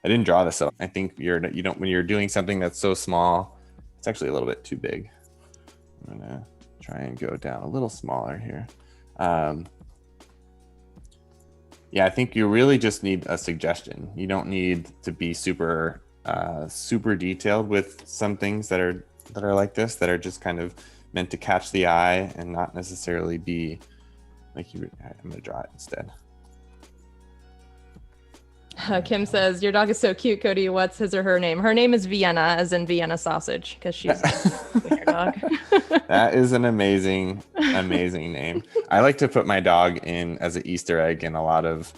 I didn't draw this up. I think when you're doing something that's so small, it's actually a little bit too big. I'm gonna try and go down a little smaller here. Yeah, I think you really just need a suggestion. You don't need to be super detailed with some things that are like this, that are just kind of meant to catch the eye and not necessarily be like you. I'm gonna draw it instead.
Kim says, your dog is so cute, Cody. What's his or her name? Her name is Vienna, as in Vienna sausage, because she's a dog.
That is an amazing name. I like to put my dog in as an Easter egg in a lot of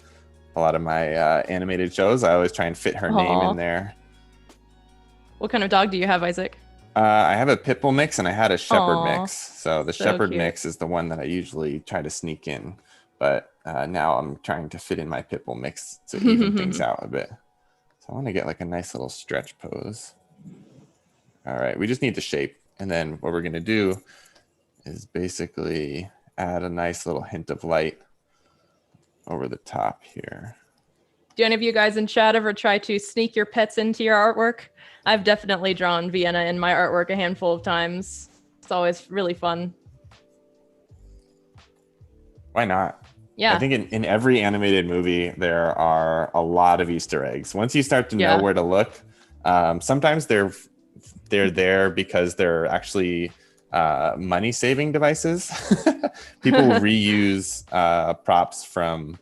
my animated shows. I always try and fit her name in there.
What kind of dog do you have, Isaac?
I have a pit bull mix and I had a shepherd mix. So the shepherd
cute.
mix is the one that I usually try to sneak in. But now I'm trying to fit in my pit bull mix to even things out a bit. So I want to get like a nice little stretch pose. All right, we just need the shape. And then what we're going to do is basically add a nice little hint of light over the top here.
Do any of you guys in chat ever try to sneak your pets into your artwork? I've definitely drawn Vienna in my artwork a handful of times. It's always really fun.
Why not?
Yeah.
I think in every animated movie, there are a lot of Easter eggs. Once you start to know where to look, sometimes they're there because they're actually money-saving devices. People reuse props from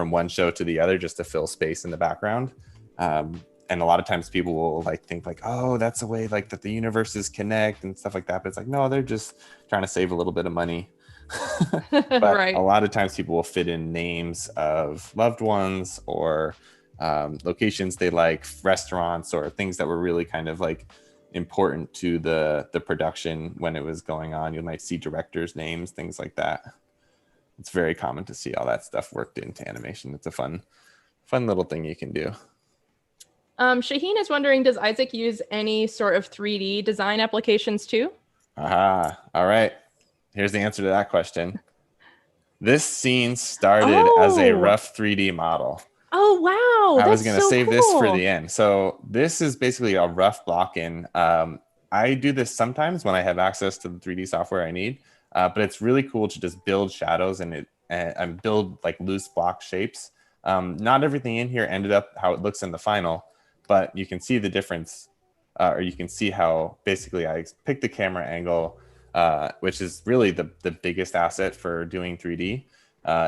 one show to the other just to fill space in the background. And a lot of times people will like think like, oh, that's a way like that the universes connect and stuff like that. But it's like, no, they're just trying to save a little bit of money. But
right.
A lot of times people will fit in names of loved ones or locations they like, restaurants or things that were really kind of like important to the production when it was going on. You might see directors' names, things like that. It's very common to see all that stuff worked into animation. It's a fun little thing you can do.
Shaheen is wondering, does Isaac use any sort of 3D design applications too?
All right. Here's the answer to that question. This scene started as a rough 3D model.
Oh, wow.
I was going to save this for the end. So this is basically a rough block in. I do this sometimes when I have access to the 3D software I need, but it's really cool to just build shadows and build like loose block shapes Not everything in here ended up how it looks in the final, but you can see the difference, or you can see how basically I picked the camera angle, which is really the biggest asset for doing 3D,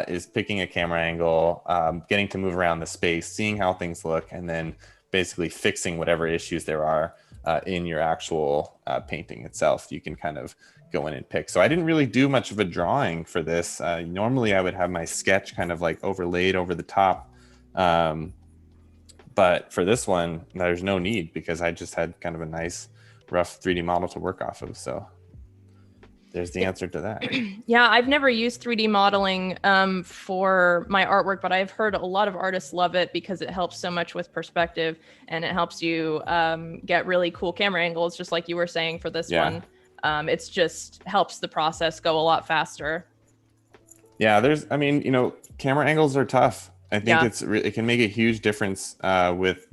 is picking a camera angle, getting to move around the space, seeing how things look, and then basically fixing whatever issues there are in your actual painting itself. You can kind of go in and pick. So I didn't really do much of a drawing for this. Normally I would have my sketch kind of like overlaid over the top. But for this one, there's no need because I just had kind of a nice rough 3D model to work off of. So there's the answer to that.
Yeah, I've never used 3D modeling for my artwork, but I've heard a lot of artists love it because it helps so much with perspective, and it helps you get really cool camera angles, just like you were saying for this one. It's just helps the process go a lot faster. Yeah,
I mean, you know, camera angles are tough. I think it can make a huge difference with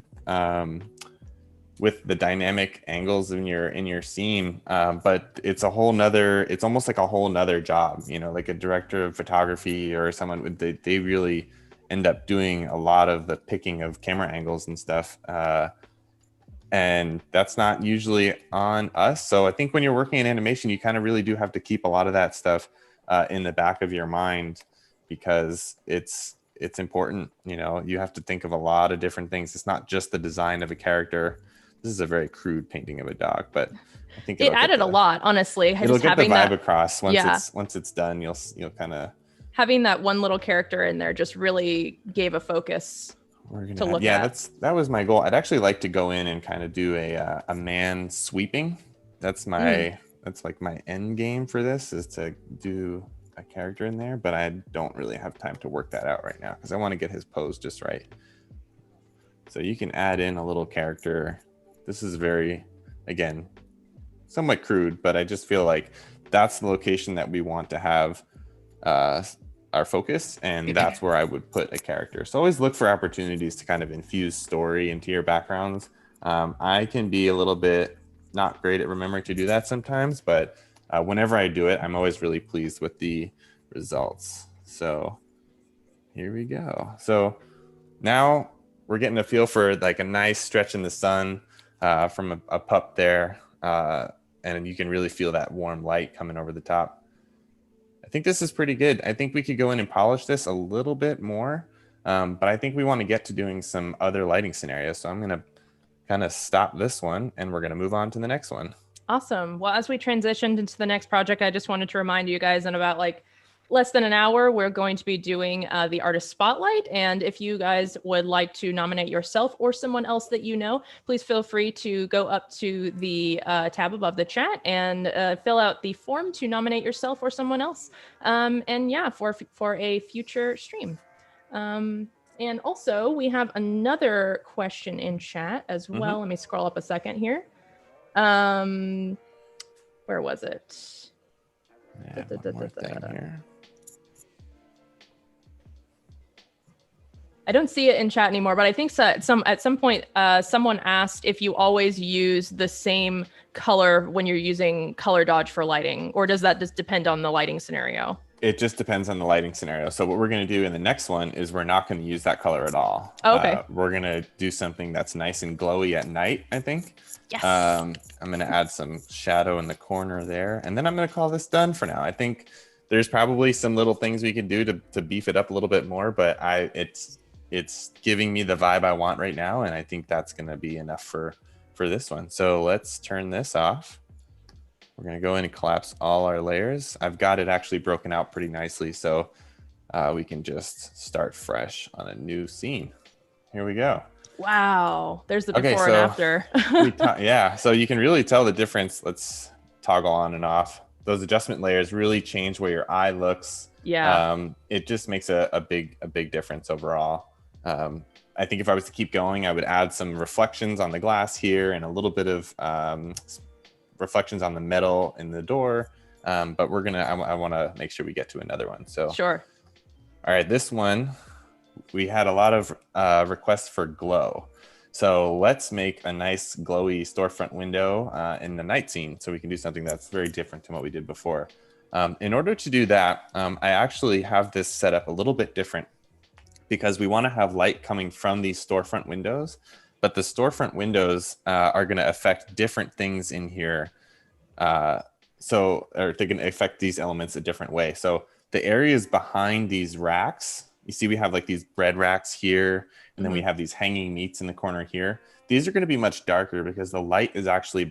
the dynamic angles in your scene, but it's almost like a whole nother job, you know, like a director of photography or someone, they really end up doing a lot of the picking of camera angles and stuff, and that's not usually on us. So I think when you're working in animation, you kind of really do have to keep a lot of that stuff in the back of your mind, because it's important. You know, you have to think of a lot of different things. It's not just the design of a character. This is a very crude painting of a dog, but I think
it added a lot, honestly.
It'll get the vibe across once it's done. You'll kind of
having that one little character in there just really gave a focus to look at.
That was my goal. I'd actually like to go in and kind of do a man sweeping. That's like my end game for this, is to do a character in there, but I don't really have time to work that out right now because I want to get his pose just right. So you can add in a little character. This is very, again, somewhat crude, but I just feel like that's the location that we want to have our focus, and that's where I would put a character. So always look for opportunities to kind of infuse story into your backgrounds. I can be a little bit not great at remembering to do that sometimes, but whenever I do it, I'm always really pleased with the results. So here we go. So now we're getting a feel for like a nice stretch in the sun from a pup there. And you can really feel that warm light coming over the top. I think this is pretty good. I think we could go in and polish this a little bit more, but I think we want to get to doing some other lighting scenarios. So I'm going to kind of stop this one and we're going to move on to the next one.
Awesome. Well, as we transitioned into the next project, I just wanted to remind you guys in about like less than an hour, we're going to be doing the artist spotlight. And if you guys would like to nominate yourself or someone else that you know, please feel free to go up to the tab above the chat and fill out the form to nominate yourself or someone else. And yeah, for a future stream. And also we have another question in chat as well. Let me scroll up a second here. Where was it?
Yeah, one more thing here.
I don't see it in chat anymore, but I think at some point someone asked if you always use the same color when you're using color dodge for lighting, or does that just depend on the lighting scenario?
It just depends on the lighting scenario. So what we're going to do in the next one is we're not going to use that color at all.
Oh, okay.
We're going to do something that's nice and glowy at night, I think.
Yes.
I'm going to add some shadow in the corner there, and then I'm going to call this done for now. I think there's probably some little things we could do to beef it up a little bit more, but it's giving me the vibe I want right now, and I think that's going to be enough for this one. So let's turn this off. We're going to go in and collapse all our layers. I've got it actually broken out pretty nicely, so we can just start fresh on a new scene. Here we go.
Wow, there's the before and after.
Yeah, so you can really tell the difference. Let's toggle on and off. Those adjustment layers really change where your eye looks.
Yeah.
It just makes a big difference overall. I think if I was to keep going, I would add some reflections on the glass here and a little bit of reflections on the metal in the door. But I want to make sure we get to another one. So
sure.
All right, this one, we had a lot of requests for glow. So let's make a nice glowy storefront window in the night scene, so we can do something that's very different than what we did before. In order to do that, I actually have this set up a little bit different because we want to have light coming from these storefront windows, but the storefront windows are going to affect different things in here. Or they're going to affect these elements a different way. So the areas behind these racks, you see we have like these bread racks here, and then we have these hanging meats in the corner here. These are going to be much darker because the light is actually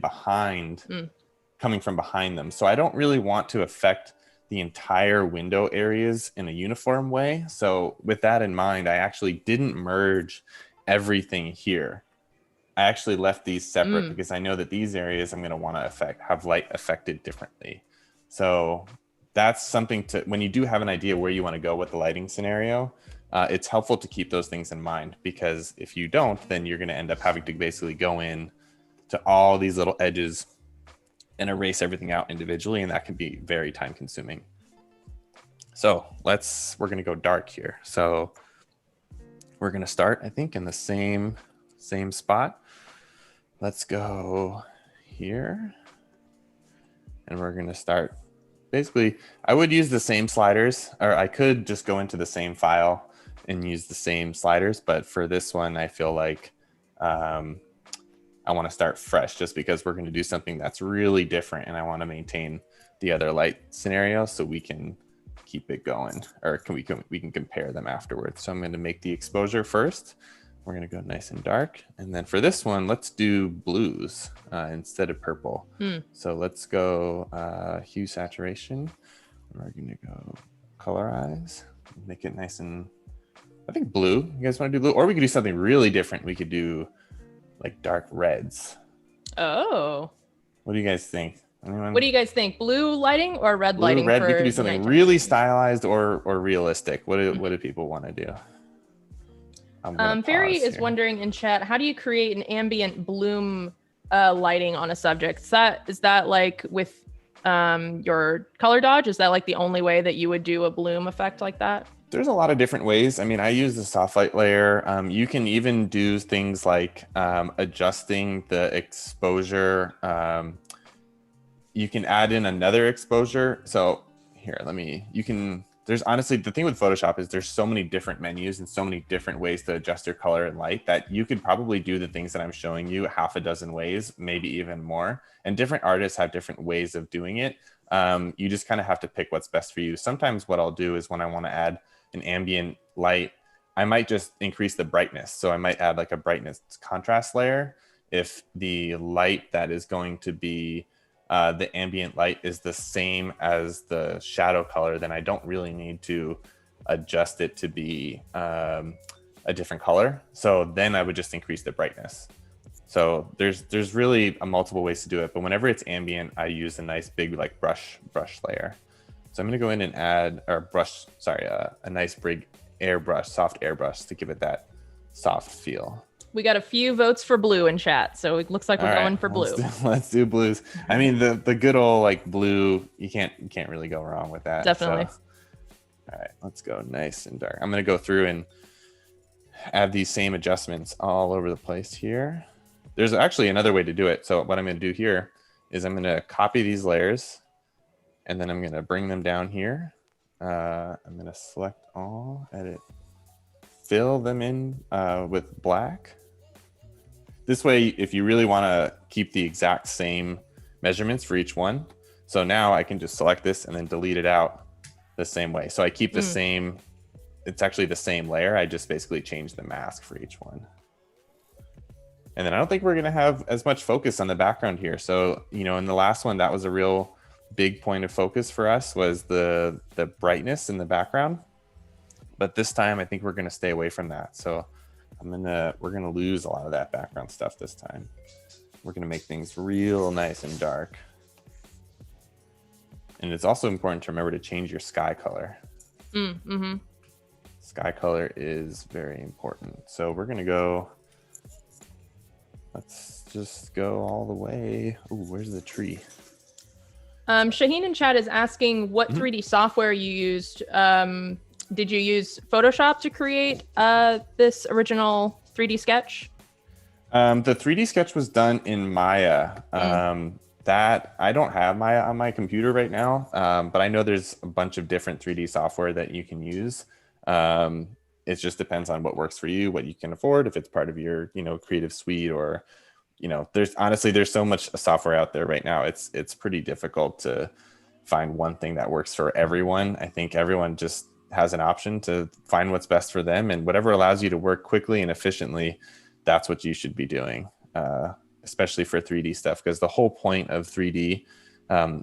coming from behind them. So I don't really want to affect the entire window areas in a uniform way. So with that in mind, I actually didn't merge everything here. I actually left these separate because I know that these areas I'm going to want to have light affected differently. So that's something to, when you do have an idea where you want to go with the lighting scenario, it's helpful to keep those things in mind, because if you don't, then you're going to end up having to basically go in to all these little edges and erase everything out individually, and that can be very time consuming. So we're going to go dark here. So we're going to start, I think, in the same spot. Let's go here, and we're going to start. Basically, I would use the same sliders, or I could just go into the same file and use the same sliders. But for this one, I feel like I want to start fresh, just because we're going to do something that's really different, and I want to maintain the other light scenario so we can keep it going, or we can compare them afterwards. So I'm going to make the exposure first. We're going to go nice and dark. And then for this one, let's do blues instead of purple. So let's go hue saturation. We're going to go colorize, make it nice and, I think, blue. You guys want to do blue? Or we could do something really different. We could do like dark reds.
Oh.
What do you guys think? Anyone?
What do you guys think? Blue lighting or red
Blue,
lighting?
red.
For
We could do something really stylized or realistic. What do people want to do?
Fairy is wondering in chat, how do you create an ambient bloom lighting on a subject? Is that like with your color dodge? Is that like the only way that you would do a bloom effect like that?
There's a lot of different ways. I mean, I use the soft light layer. You can even do things like adjusting the exposure. You can add in another exposure. So here, there's honestly, the thing with Photoshop is there's so many different menus and so many different ways to adjust your color and light that you could probably do the things that I'm showing you half a dozen ways, maybe even more. And different artists have different ways of doing it. You just kind of have to pick what's best for you. Sometimes what I'll do is when I want to add an ambient light, I might just increase the brightness. So I might add like a brightness contrast layer. If the light that is going to be the ambient light is the same as the shadow color, then I don't really need to adjust it to be a different color. So then I would just increase the brightness. So there's really multiple ways to do it, but whenever it's ambient, I use a nice big like brush layer. So I'm going to go in and add a nice big airbrush, soft airbrush to give it that soft feel.
We got a few votes for blue in chat, so it looks like we're going for blue.
Let's do blues. I mean, the good old like blue, you can't really go wrong with that.
Definitely.
So, all right, let's go nice and dark. I'm going to go through and add these same adjustments all over the place here. There's actually another way to do it. So what I'm going to do here is I'm going to copy these layers, and then I'm going to bring them down here. I'm going to select all, edit, fill them in with black. This way, if you really want to keep the exact same measurements for each one, so now I can just select this and then delete it out the same way. So I keep the same, it's actually the same layer. I just basically change the mask for each one. And then I don't think we're going to have as much focus on the background here. So, you know, in the last one, that was a real big point of focus for us, was the brightness in the background. But this time, I think we're going to stay away from that. So we're going to lose a lot of that background stuff this time. We're going to make things real nice and dark. And it's also important to remember to change your sky color. Sky color is very important. So we're going to go, let's just go all the way. Ooh, where's the tree?
Shaheen in chat is asking what 3D software you used. Did you use Photoshop to create this original 3D sketch?
The 3D sketch was done in Maya. That I don't have Maya on my computer right now, but I know there's a bunch of different 3D software that you can use. it just depends on what works for you, what you can afford, if it's part of your, creative suite, or, there's so much software out there right now. It's pretty difficult to find one thing that works for everyone. I think everyone just has an option to find what's best for them, and whatever allows you to work quickly and efficiently, that's what you should be doing, especially for 3D stuff, because the whole point of 3D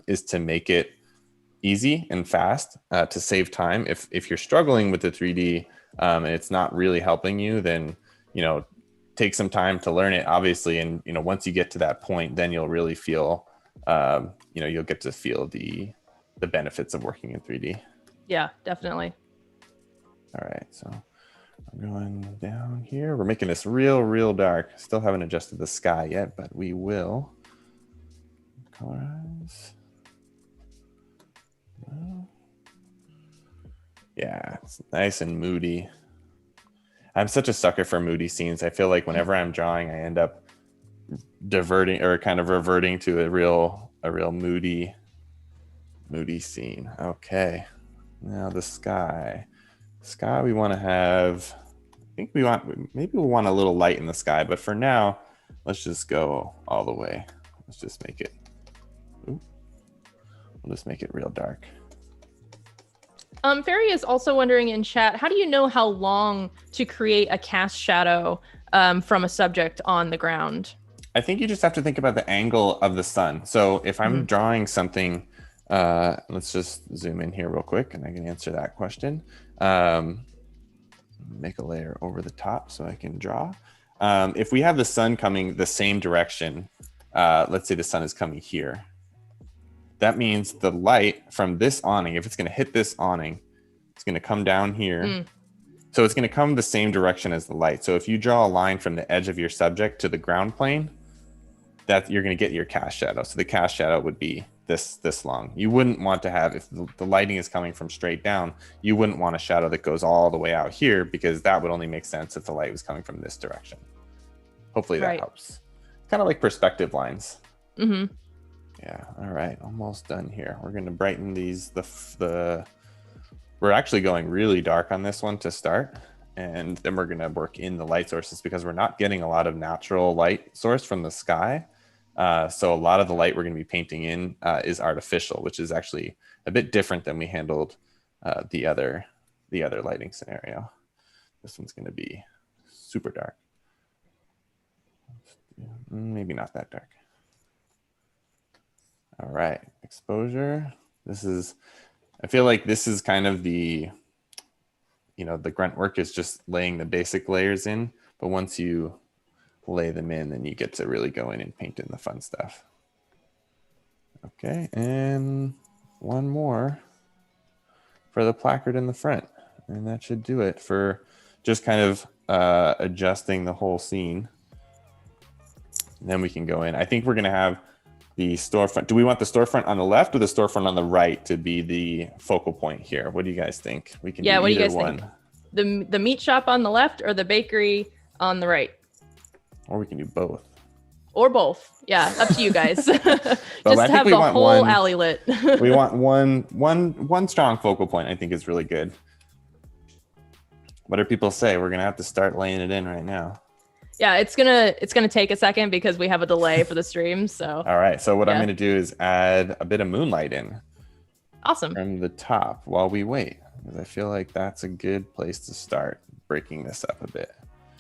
is to make it easy and fast, to save time. If you're struggling with the 3D and it's not really helping you, then take some time to learn it, obviously, and once you get to that point, then you'll really feel you'll get to feel the benefits of working in 3D.
Yeah, definitely.
All right, so I'm going down here. We're making this real dark. Still haven't adjusted the sky yet, but we will. Colorize. Yeah, it's nice and moody. I'm such a sucker for moody scenes. I feel like whenever I'm drawing, I end up diverting or kind of reverting to a real moody scene. Okay, now the sky. We want to have, maybe we want a little light in the sky, but for now, let's just go all the way. Let's just make it, we'll just make it real dark.
Ferry is also wondering in chat, how do you know how long to create a cast shadow from a subject on the ground?
I think you just have to think about the angle of the sun. So if I'm drawing something, let's just zoom in here real quick and I can answer that question. Make a layer over the top so I can draw. If we have the sun coming the same direction, let's say the sun is coming here. That means the light from this awning, if it's going to hit this awning, it's going to come down here. So it's going to come the same direction as the light. So if you draw a line from the edge of your subject to the ground plane, that you're going to get your cast shadow. So the cast shadow would be this long. You wouldn't want to have, if the lighting is coming from straight down, you wouldn't want a shadow that goes all the way out here, because that would only make sense if the light was coming from this direction. Hopefully that helps. Kind of like perspective lines. Yeah, all right, almost done here. We're going to brighten these. We're actually going really dark on this one to start, and then we're going to work in the light sources because we're not getting a lot of natural light source from the sky. So a lot of the light we're going to be painting in is artificial, which is actually a bit different than we handled the other lighting scenario. This one's going to be super dark. Maybe not that dark. All right, exposure. I feel like this is kind of the grunt work is just laying the basic layers in, but once you lay them in, then you get to really go in and paint in the fun stuff. Okay, and one more for the placard in the front, and that should do it for just kind of adjusting the whole scene. And then we can go in. I think we're going to have the storefront. Do we want the storefront on the left or the storefront on the right to be the focal point here? What do you guys think? We can do
what do you guys
one.
Think? The meat shop on the left or the bakery on the right?
Or we can do both.
Or both. Yeah, up to you guys. Just
have
the whole alley lit.
We want one strong focal point, I think, is really good. What do people say? We're going to have to start laying it in right now.
Yeah, it's gonna take a second because we have a delay for the stream. So
all right. So what I'm gonna do is add a bit of moonlight in.
Awesome.
From the top while we wait, because I feel like that's a good place to start breaking this up a bit.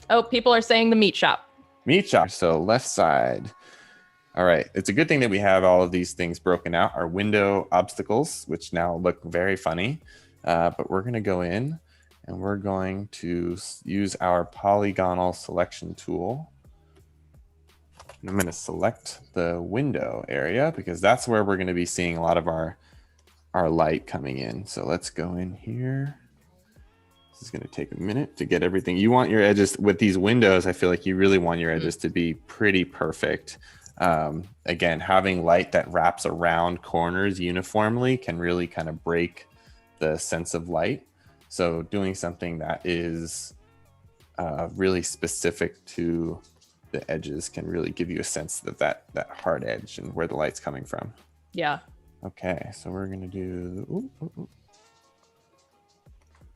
Oh, people are saying the meat shop.
Meat shop. So left side. All right. It's a good thing that we have all of these things broken out. Our window obstacles, which now look very funny, but we're gonna go in. And we're going to use our polygonal selection tool. And I'm going to select the window area because that's where we're going to be seeing a lot of our light coming in. So let's go in here. This is going to take a minute to get everything. You want your edges with these windows. I feel like you really want your edges to be pretty perfect. Again, having light that wraps around corners uniformly can really kind of break the sense of light. So doing something that is really specific to the edges can really give you a sense of that hard edge and where the light's coming from.
Yeah.
Okay, so we're gonna do.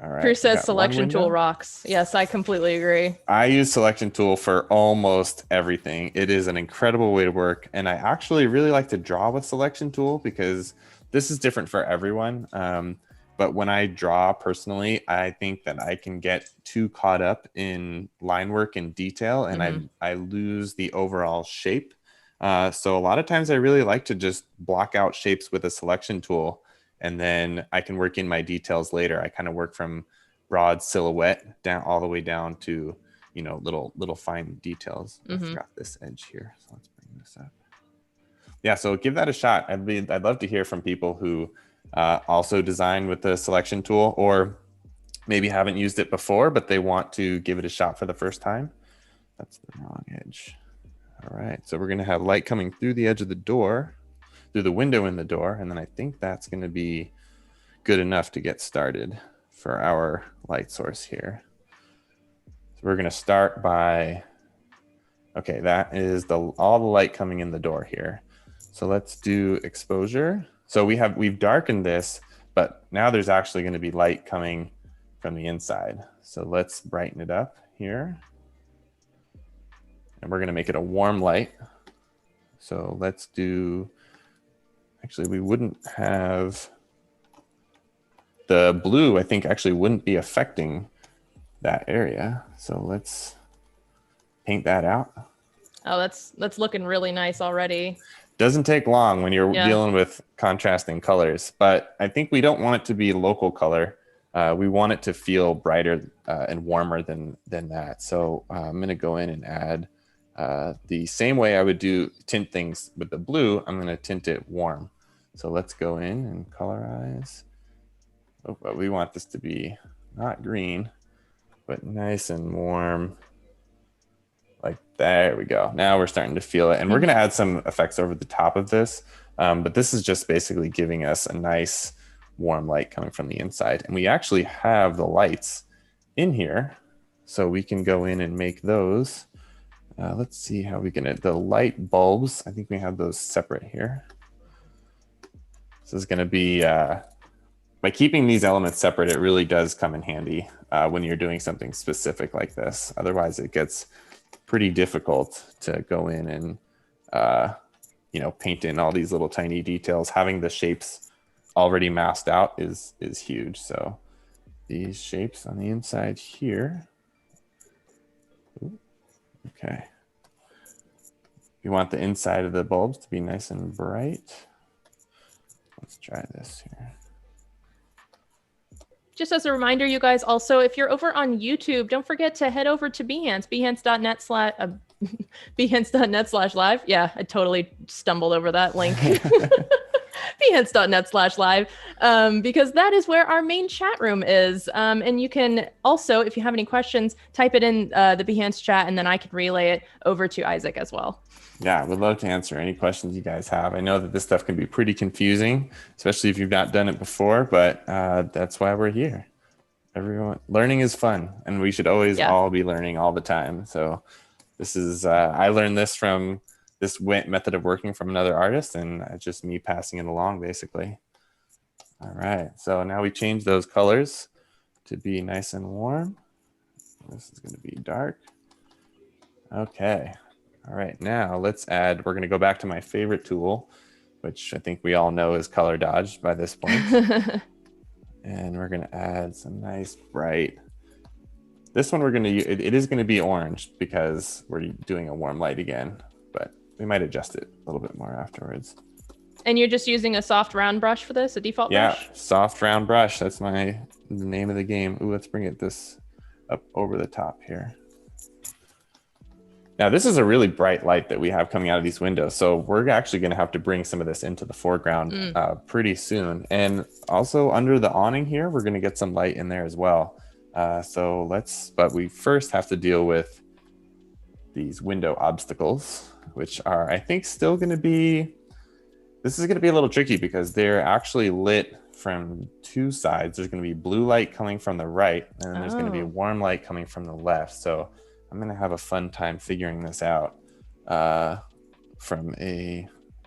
All right,
Drew
we
says
got one
selection tool
window.
rocks. Yes, I completely agree.
I use selection tool for almost everything. It is an incredible way to work. And I actually really like to draw with selection tool because this is different for everyone. But when I draw personally, I think that I can get too caught up in line work and detail, and I lose the overall shape. So a lot of times I really like to just block out shapes with a selection tool, and then I can work in my details later. I kind of work from broad silhouette down all the way down to, you know, little fine details. I forgot this edge here, so let's bring this up. Yeah, so give that a shot. I'd love to hear from people who also design with the selection tool, or maybe haven't used it before but they want to give it a shot for the first time. That's the wrong edge. All right, so we're going to have light coming through the edge of the door, through the window in the door, and then I think that's going to be good enough to get started for our light source here. So we're going to start by, okay, that is all the light coming in the door here. So let's do exposure. So we've darkened this, but now there's actually going to be light coming from the inside. So let's brighten it up here. And we're going to make it a warm light. So let's do, actually we wouldn't have, the blue I think actually wouldn't be affecting that area. So let's paint that out.
Oh, that's looking really nice already.
Doesn't take long when you're dealing with contrasting colors, but I think we don't want it to be local color. We want it to feel brighter and warmer than that. So I'm going to go in and add the same way I would tint things with the blue. I'm going to tint it warm. So let's go in and colorize. Oh, but we want this to be not green, but nice and warm. Like, there we go. Now we're starting to feel it. And we're going to add some effects over the top of this. But this is just basically giving us a nice warm light coming from the inside. And we actually have the lights in here, so we can go in and make those. Let's see how we can, the light bulbs, I think we have those separate here. This is going to be, by keeping these elements separate, it really does come in handy when you're doing something specific like this. Otherwise, it gets pretty difficult to go in and paint in all these little tiny details. Having the shapes already masked out is huge. So these shapes on the inside here. Ooh, okay. You want the inside of the bulbs to be nice and bright. Let's try this here.
Just as a reminder, you guys, also, if you're over on YouTube, don't forget to head over to Behance, behance.net/live. Yeah, I totally stumbled over that link. Behance.net/live, because that is where our main chat room is. And you can also, if you have any questions, type it in the Behance chat, and then I can relay it over to Isaac as well.
Yeah, I would love to answer any questions you guys have. I know that this stuff can be pretty confusing, especially if you've not done it before, but that's why we're here. Everyone, learning is fun, and we should always all be learning all the time. So this is, I learned this from this method of working from another artist, and it's just me passing it along, basically. All right, so now we change those colors to be nice and warm. This is going to be dark. Okay. All right, now let's add, we're going to go back to my favorite tool, which I think we all know is color dodge by this point. And we're going to add some nice bright, this one we're going to use, it is going to be orange because we're doing a warm light again, but we might adjust it a little bit more afterwards.
And you're just using a soft round brush for this, a default brush?
Yeah, soft round brush. That's the name of the game. Ooh, let's bring this up over the top here. Now, this is a really bright light that we have coming out of these windows. So we're actually going to have to bring some of this into the foreground pretty soon. And also under the awning here, we're going to get some light in there as well. But we first have to deal with these window obstacles, which are, I think, still going to be, this is going to be a little tricky because they're actually lit from two sides. There's going to be blue light coming from the right, and then there's going to be a warm light coming from the left. So I'm going to have a fun time figuring this out all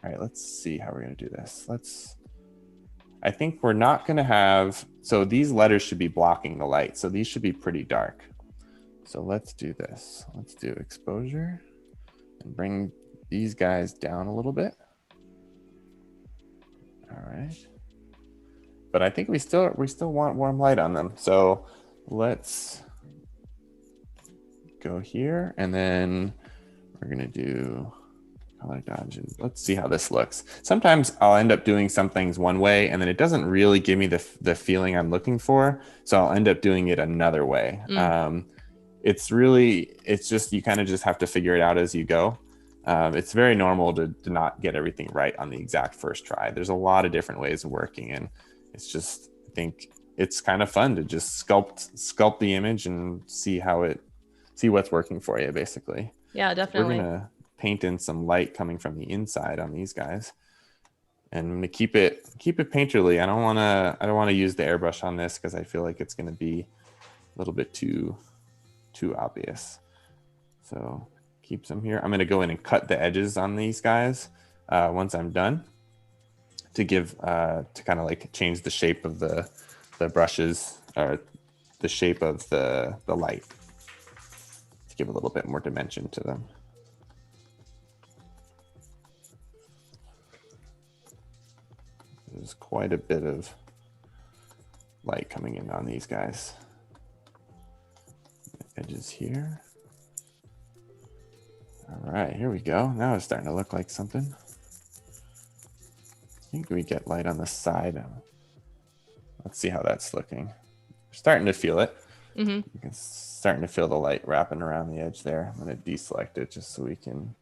right, let's see how we're going to do this. I think we're not going to have, so these letters should be blocking the light. So these should be pretty dark. So let's do this. Let's do exposure and bring these guys down a little bit. All right. But I think we still want warm light on them. So let's go here, and then we're gonna do color dodge, and let's see how this looks. Sometimes I'll end up doing some things one way, and then it doesn't really give me the feeling I'm looking for. So I'll end up doing it another way. It's just, you kind of just have to figure it out as you go. It's very normal to not get everything right on the exact first try. There's a lot of different ways of working, and it's just, I think it's kind of fun to just sculpt the image and see what's working for you, basically.
Yeah, definitely.
We're gonna paint in some light coming from the inside on these guys, and I'm gonna keep it painterly. I don't want to use the airbrush on this because I feel like it's gonna be a little bit too obvious. So keep some here. I'm gonna go in and cut the edges on these guys once I'm done, to give to kind of like change the shape of the brushes, or the shape of the light, to give a little bit more dimension to them. There's quite a bit of light coming in on these guys. Edges here. All right, here we go. Now it's starting to look like something. I think we get light on the side. Let's see how that's looking. We're starting to feel it. You can starting to feel the light wrapping around the edge there. I'm going to deselect it just so we can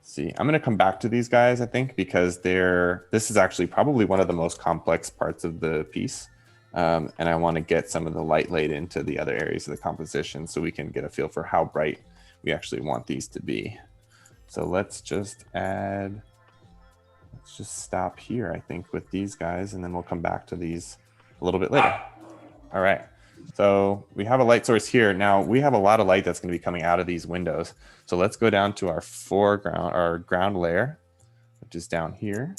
see. I'm going to come back to these guys, I think, because this is actually probably one of the most complex parts of the piece. And I want to get some of the light laid into the other areas of the composition so we can get a feel for how bright we actually want these to be. So let's just stop here, I think, with these guys, and then we'll come back to these a little bit later. All right. So we have a light source here. Now we have a lot of light that's going to be coming out of these windows. So let's go down to our foreground, our ground layer, which is down here.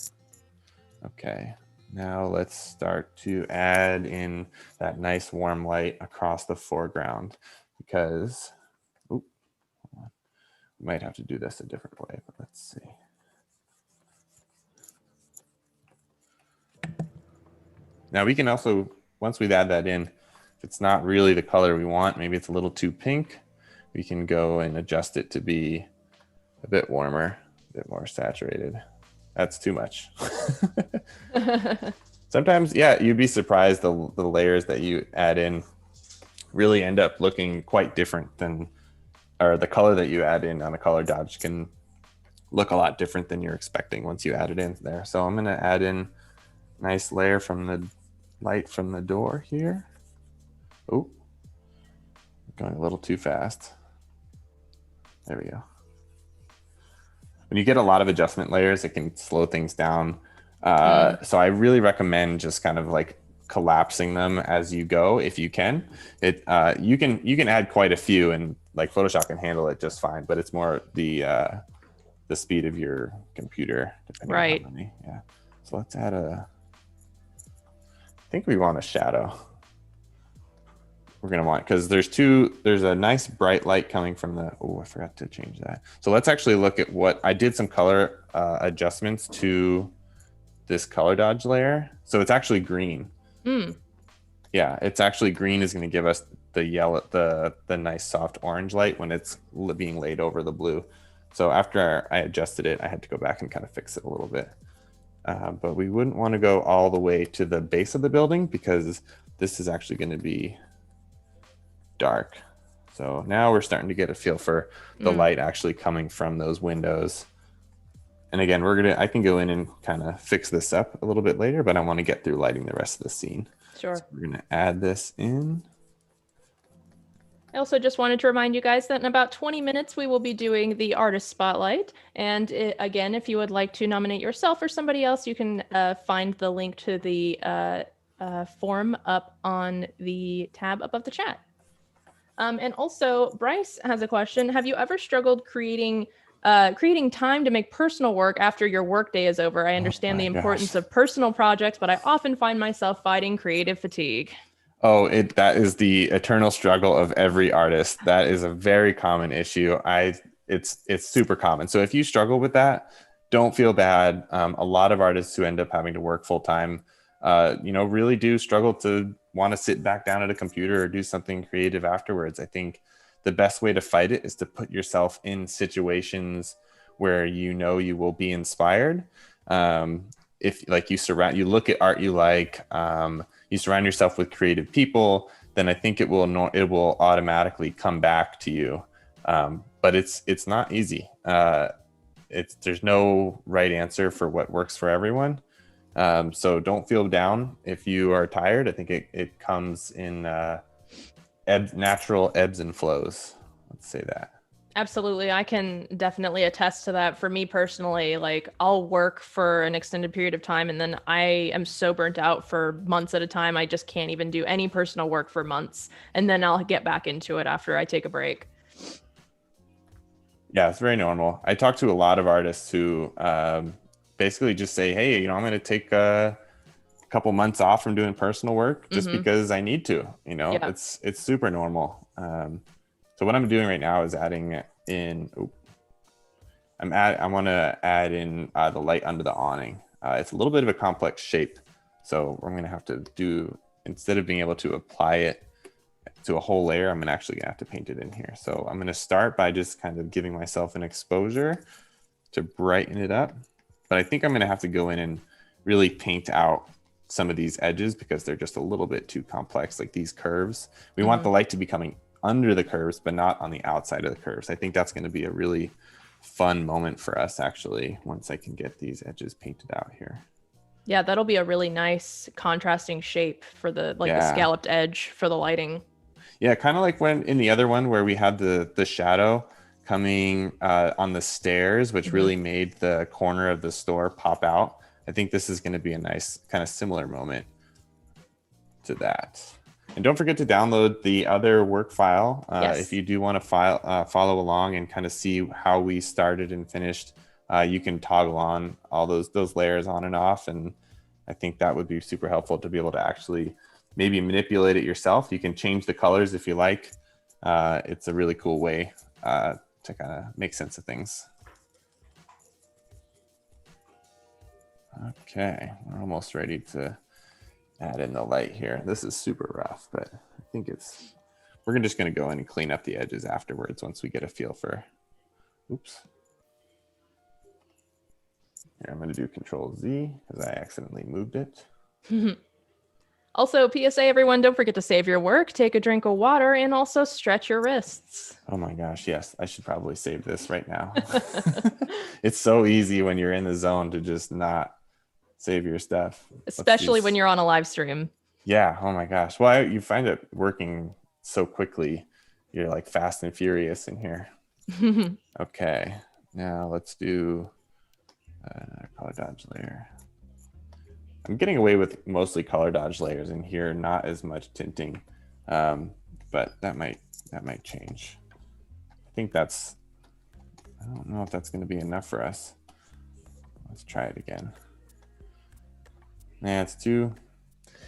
Okay. Now let's start to add in that nice warm light across the foreground, because we might have to do this a different way, but let's see. Now we can also, once we've added that in, if it's not really the color we want, maybe it's a little too pink, we can go and adjust it to be a bit warmer, a bit more saturated. That's too much. Sometimes, yeah, you'd be surprised the layers that you add in really end up looking quite different than, or the color that you add in on a color dodge can look a lot different than you're expecting once you add it in there. So I'm going to add in a nice layer from the light from the door here. Oh, going a little too fast. There we go. When you get a lot of adjustment layers, it can slow things down. So I really recommend just kind of like collapsing them as you go, if you can. You can add quite a few, and like Photoshop can handle it just fine, but it's more the speed of your computer, depending on how many. Yeah. So let's add I think we want a shadow. We're gonna want, because there's a nice bright light coming from the, I forgot to change that. So let's actually look at what, I did some color adjustments to this color dodge layer. So it's actually green. Yeah, it's actually green is gonna give us the yellow, the nice soft orange light when it's being laid over the blue. So after I adjusted it, I had to go back and kind of fix it a little bit. But we wouldn't want to go all the way to the base of the building, because this is actually going to be dark. So now we're starting to get a feel for the light actually coming from those windows. And again, I can go in and kind of fix this up a little bit later, but I want to get through lighting the rest of the scene.
Sure. So
we're going to add this in.
I also just wanted to remind you guys that in about 20 minutes, we will be doing the artist spotlight. And again, if you would like to nominate yourself or somebody else, you can find the link to the form up on the tab above the chat. And also, Bryce has a question. Have you ever struggled creating creating time to make personal work after your workday is over. I
Oh
understand the
my gosh.
importance of personal projects, but I often find myself fighting creative fatigue.
Oh, that is the eternal struggle of every artist. That is a very common issue. It's super common. So if you struggle with that, don't feel bad. A lot of artists who end up having to work full time, really do struggle to want to sit back down at a computer or do something creative afterwards. I think the best way to fight it is to put yourself in situations where you know you will be inspired. If like you look at art you like, you surround yourself with creative people, then I think it will automatically come back to you. But it's not easy. There's no right answer for what works for everyone. So don't feel down if you are tired. I think it comes in natural ebbs and flows. Let's say that.
Absolutely. I can definitely attest to that. For me personally, like I'll work for an extended period of time and then I am so burnt out for months at a time. I just can't even do any personal work for months. And then I'll get back into it after I take a break.
Yeah, it's very normal. I talk to a lot of artists who basically just say, hey, I'm going to take a couple months off from doing personal work just because I need to.
Yeah.
It's super normal. So what I'm doing right now is adding in. I want to add in the light under the awning. It's a little bit of a complex shape, so I'm going to have to do, instead of being able to apply it to a whole layer, I'm actually going to have to paint it in here. So I'm going to start by just kind of giving myself an exposure to brighten it up. But I think I'm going to have to go in and really paint out some of these edges because they're just a little bit too complex, like these curves. We want the light to be coming under the curves, but not on the outside of the curves. I think that's going to be a really fun moment for us, actually, once I can get these edges painted out here.
Yeah, that'll be a really nice contrasting shape for the scalloped edge for the lighting.
Yeah, kind of like when in the other one where we had the shadow coming on the stairs, which really made the corner of the store pop out. I think this is going to be a nice kind of similar moment to that. And don't forget to download the other work file if you do want to follow along and kind of see how we started and finished. You can toggle on all those layers on and off, and I think that would be super helpful to be able to actually maybe manipulate it yourself. You can change the colors if you like. It's a really cool way to kind of make sense of things. Okay, we're almost ready to add in the light here. This is super rough, but I think we're just going to go in and clean up the edges afterwards once we get a feel for, oops. Here, I'm going to do Control Z because I accidentally moved it.
Also, PSA, everyone, don't forget to save your work, take a drink of water, and also stretch your wrists.
Oh my gosh, yes. I should probably save this right now. It's so easy when you're in the zone to just not save your stuff.
Especially when you're on a live stream.
Yeah. Oh my gosh. Well, you find it working so quickly. You're like fast and furious in here. Okay. Now let's do color dodge layer. I'm getting away with mostly color dodge layers in here, not as much tinting, but that might change. I think I don't know if that's going to be enough for us. Let's try it again. Yeah, it's too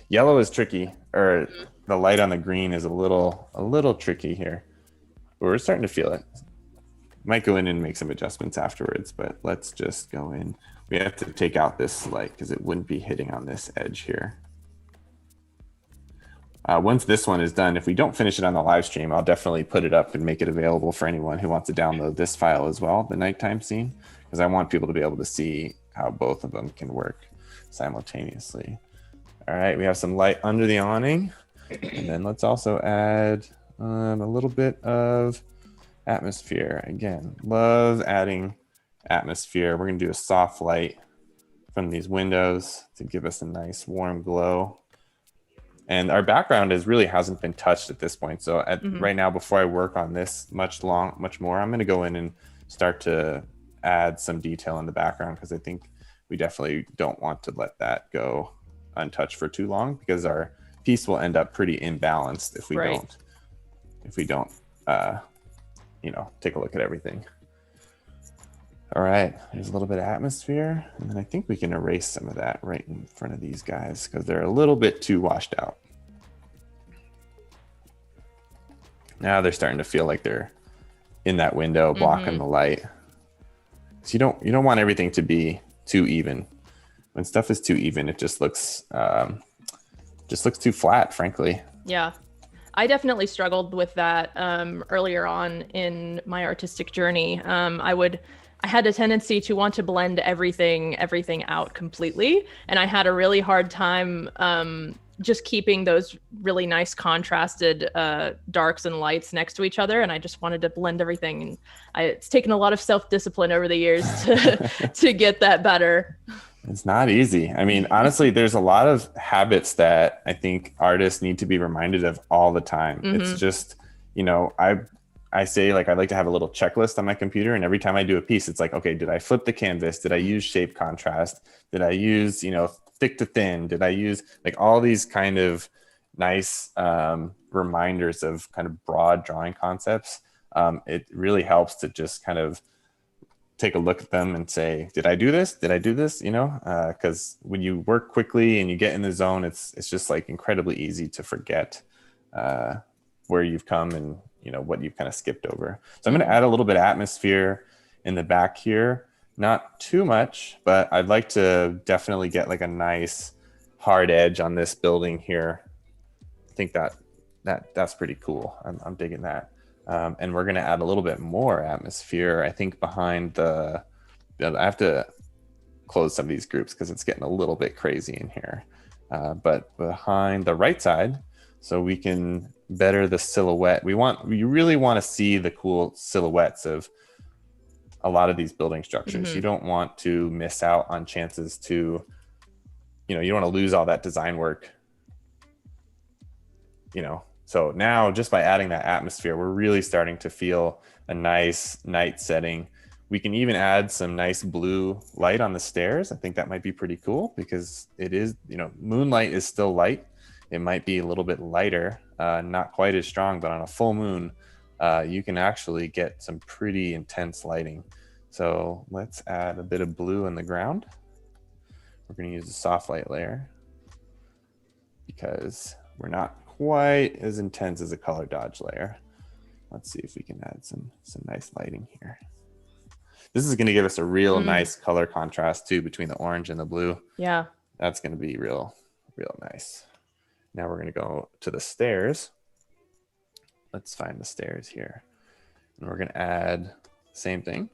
yellow is tricky, or the light on the green is a little tricky here. But we're starting to feel it. Might go in and make some adjustments afterwards, but let's just go in. We have to take out this light because it wouldn't be hitting on this edge here. Once this one is done, if we don't finish it on the live stream, I'll definitely put it up and make it available for anyone who wants to download this file as well, the nighttime scene, because I want people to be able to see how both of them can work simultaneously. All right, we have some light under the awning, and then let's also add a little bit of atmosphere. Again, love adding atmosphere. We're going to do a soft light from these windows to give us a nice warm glow. And our background really hasn't been touched at this point. So right now, before I work on this much more, I'm going to go in and start to add some detail in the background, because I think we definitely don't want to let that go untouched for too long, because our piece will end up pretty imbalanced if we don't take a look at everything. All right, there's a little bit of atmosphere, and then I think we can erase some of that right in front of these guys because they're a little bit too washed out. Now they're starting to feel like they're in that window blocking the light. So you don't want everything to be too even. When stuff is too even, it just looks too flat, frankly.
Yeah. I definitely struggled with that earlier on in my artistic journey. I had a tendency to want to blend everything out completely, and I had a really hard time just keeping those really nice contrasted darks and lights next to each other. And I just wanted to blend everything. And it's taken a lot of self-discipline over the years to get that better.
It's not easy. I mean, honestly, there's a lot of habits that I think artists need to be reminded of all the time. It's just, I say, like, I like to have a little checklist on my computer, and every time I do a piece, it's like, okay, did I flip the canvas? Did I use shape contrast? Did I use, thick to thin? Did I use, like, all these kind of nice reminders of kind of broad drawing concepts? It really helps to just kind of take a look at them and say, did I do this? Did I do this? Because when you work quickly and you get in the zone, it's just like incredibly easy to forget where you've come and what you've kind of skipped over. So I'm going to add a little bit of atmosphere in the back here, not too much, but I'd like to definitely get like a nice hard edge on this building here. I think that's pretty cool. I'm digging that. And we're going to add a little bit more atmosphere, I think, behind I have to close some of these groups because it's getting a little bit crazy in here. But behind the right side, so we can better the silhouette. We really want to see the cool silhouettes of a lot of these building structures. You don't want to miss out on chances to, you don't want to lose all that design work, So now, just by adding that atmosphere, we're really starting to feel a nice night setting. We can even add some nice blue light on the stairs. I think that might be pretty cool because it is, moonlight is still light. It might be a little bit lighter, not quite as strong, but on a full moon, you can actually get some pretty intense lighting. So let's add a bit of blue in the ground. We're going to use a soft light layer because we're not quite as intense as a color dodge layer. Let's see if we can add some nice lighting here. This is going to give us a real nice color contrast too between the orange and the blue.
Yeah.
That's going to be real nice. Now we're going to go to the stairs. Let's find the stairs here. And we're going to add same thing.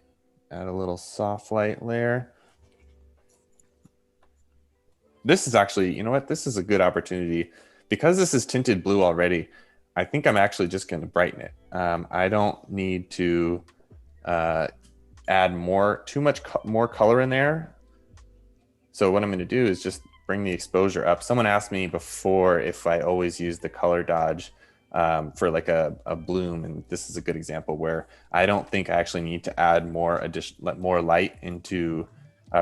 Add a little soft light layer. This is actually, this is a good opportunity. Because this is tinted blue already, I think I'm actually just going to brighten it. I don't need to add more color in there. So what I'm going to do is just bring the exposure up. Someone asked me before if I always use the color dodge for like a bloom, and this is a good example where I don't think I actually need to add more light into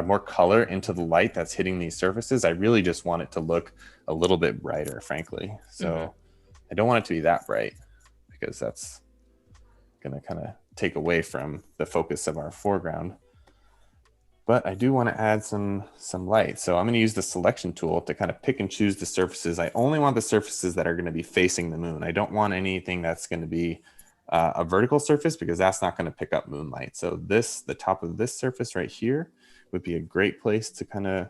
more color into the light that's hitting these surfaces. I really just want it to look a little bit brighter, frankly. So I don't want it to be that bright because that's going to kind of take away from the focus of our foreground. But I do want to add some light. So I'm going to use the selection tool to kind of pick and choose the surfaces. I only want the surfaces that are going to be facing the moon. I don't want anything that's going to be a vertical surface because that's not going to pick up moonlight. So the top of this surface right here would be a great place to kind of,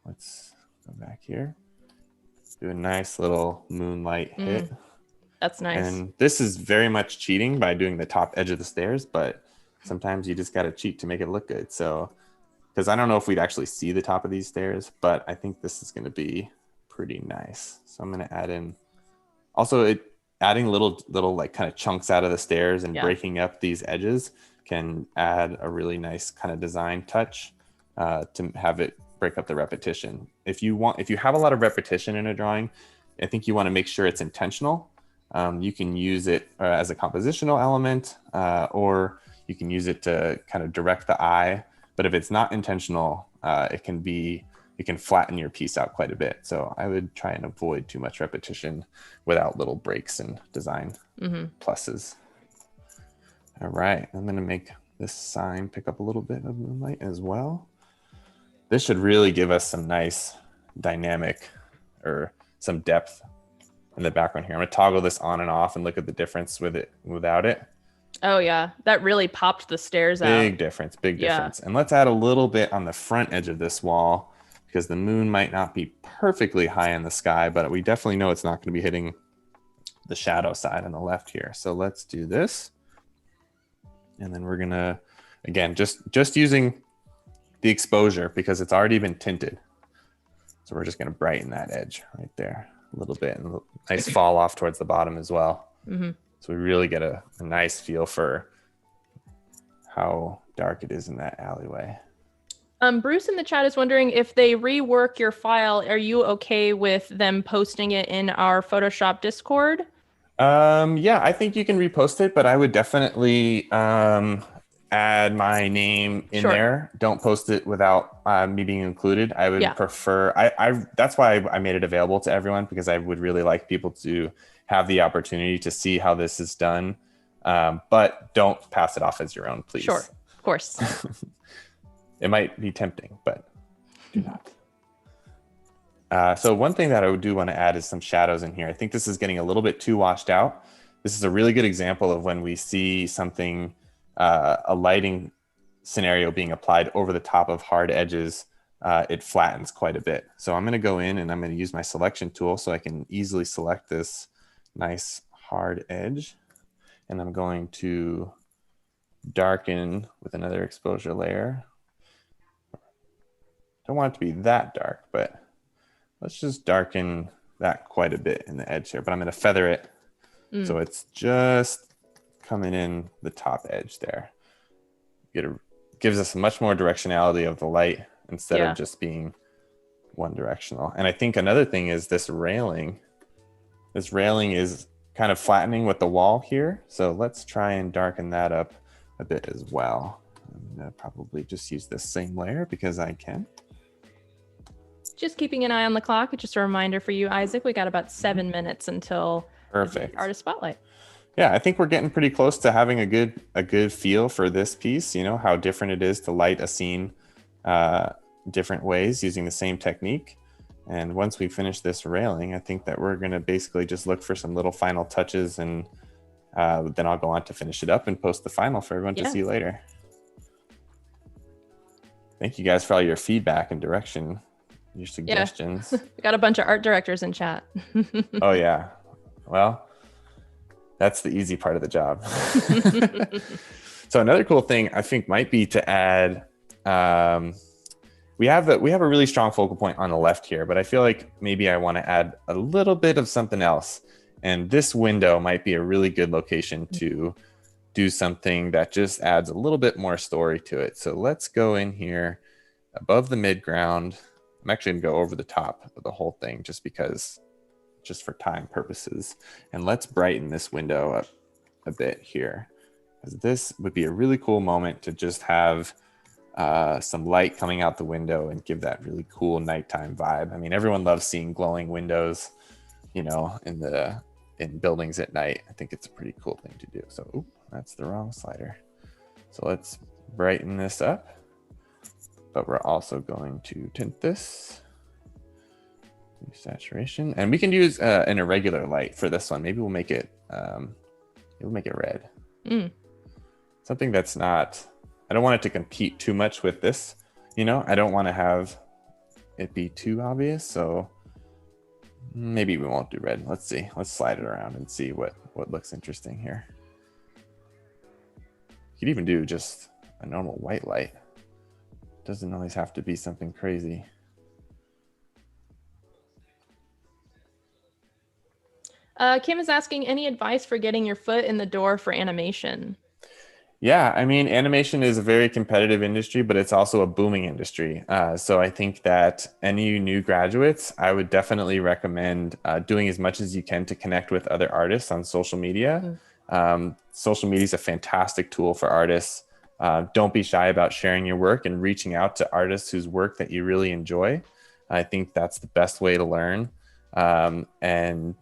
let's go back here, do a nice little moonlight hit.
That's nice.
And this is very much cheating by doing the top edge of the stairs, but sometimes you just got to cheat to make it look good. So, because I don't know if we'd actually see the top of these stairs, but I think this is going to be pretty nice. So I'm going to add in also adding little like kind of chunks out of the stairs and breaking up these edges can add a really nice kind of design touch to have it break up the repetition. If you have a lot of repetition in a drawing, I think you want to make sure it's intentional. You can use it as a compositional element, or you can use it to kind of direct the eye. But if it's not intentional, it can flatten your piece out quite a bit. So I would try and avoid too much repetition without little breaks and design pluses. All right, I'm going to make this sign pick up a little bit of moonlight as well. This should really give us some nice dynamic or some depth in the background here. I'm gonna toggle this on and off and look at the difference with it, without it.
Oh yeah, that really popped the stairs out.
Big difference, big difference. And let's add a little bit on the front edge of this wall because the moon might not be perfectly high in the sky, but we definitely know it's not gonna be hitting the shadow side on the left here. So let's do this. And then we're gonna, again, just using the exposure because it's already been tinted. So we're just gonna brighten that edge right there a little bit, and a nice fall off towards the bottom as well.
Mm-hmm.
So we really get a nice feel for how dark it is in that alleyway.
Bruce in the chat is wondering if they rework your file, are you okay with them posting it in our Photoshop Discord?
Yeah, I think you can repost it, but I would definitely add my name in there. Don't post it without me being included. I would prefer, that's why I made it available to everyone, because I would really like people to have the opportunity to see how this is done. But don't pass it off as your own, please.
Sure, of course.
It might be tempting, but do not. So one thing that I do want to add is some shadows in here. I think this is getting a little bit too washed out. This is a really good example of when we see something, a lighting scenario being applied over the top of hard edges, it flattens quite a bit. So I'm going to go in and I'm going to use my selection tool so I can easily select this nice hard edge. And I'm going to darken with another exposure layer. Don't want it to be that dark, but let's just darken that quite a bit in the edge here, but I'm going to feather it. So it's just coming in the top edge there. Gives us much more directionality of the light instead of just being one directional. And I think another thing is this railing. This railing is kind of flattening with the wall here. So let's try and darken that up a bit as well. I'm going to probably just use this same layer because I can.
Just keeping an eye on the clock. Just a reminder for you, Isaac, we got about 7 minutes until
Perfect.
Artist Spotlight.
Yeah, I think we're getting pretty close to having a good feel for this piece, you know, how different it is to light a scene different ways using the same technique. And once we finish this railing, I think that we're going to basically just look for some little final touches, and then I'll go on to finish it up and post the final for everyone to see later. Thank you guys for all your feedback and direction. Your suggestions.
We got a bunch of art directors in chat.
Oh yeah. Well, that's the easy part of the job. So another cool thing I think might be to add, we have a really strong focal point on the left here, but I feel like maybe I want to add a little bit of something else. And this window might be a really good location to do something that just adds a little bit more story to it. So let's go in here above the midground. I'm actually gonna go over the top of the whole thing just for time purposes. And let's brighten this window up a bit here, because this would be a really cool moment to just have some light coming out the window and give that really cool nighttime vibe. I mean, everyone loves seeing glowing windows, you know, in buildings at night. I think it's a pretty cool thing to do. So, oop, that's the wrong slider. So let's brighten this up. But we're also going to tint this, saturation, and we can use an irregular light for this one. Maybe we'll make it red. Something that's not. I don't want it to compete too much with this. You know, I don't want to have it be too obvious. So maybe we won't do red. Let's see. Let's slide it around and see what looks interesting here. You could even do just a normal white light. Doesn't always have to be something crazy.
Kim is asking, any advice for getting your foot in the door for animation?
Yeah, I mean, animation is a very competitive industry, but it's also a booming industry. So I think that any new graduates, I would definitely recommend doing as much as you can to connect with other artists on social media. Social media is a fantastic tool for artists. Don't be shy about sharing your work and reaching out to artists whose work that you really enjoy. I think that's the best way to learn. And,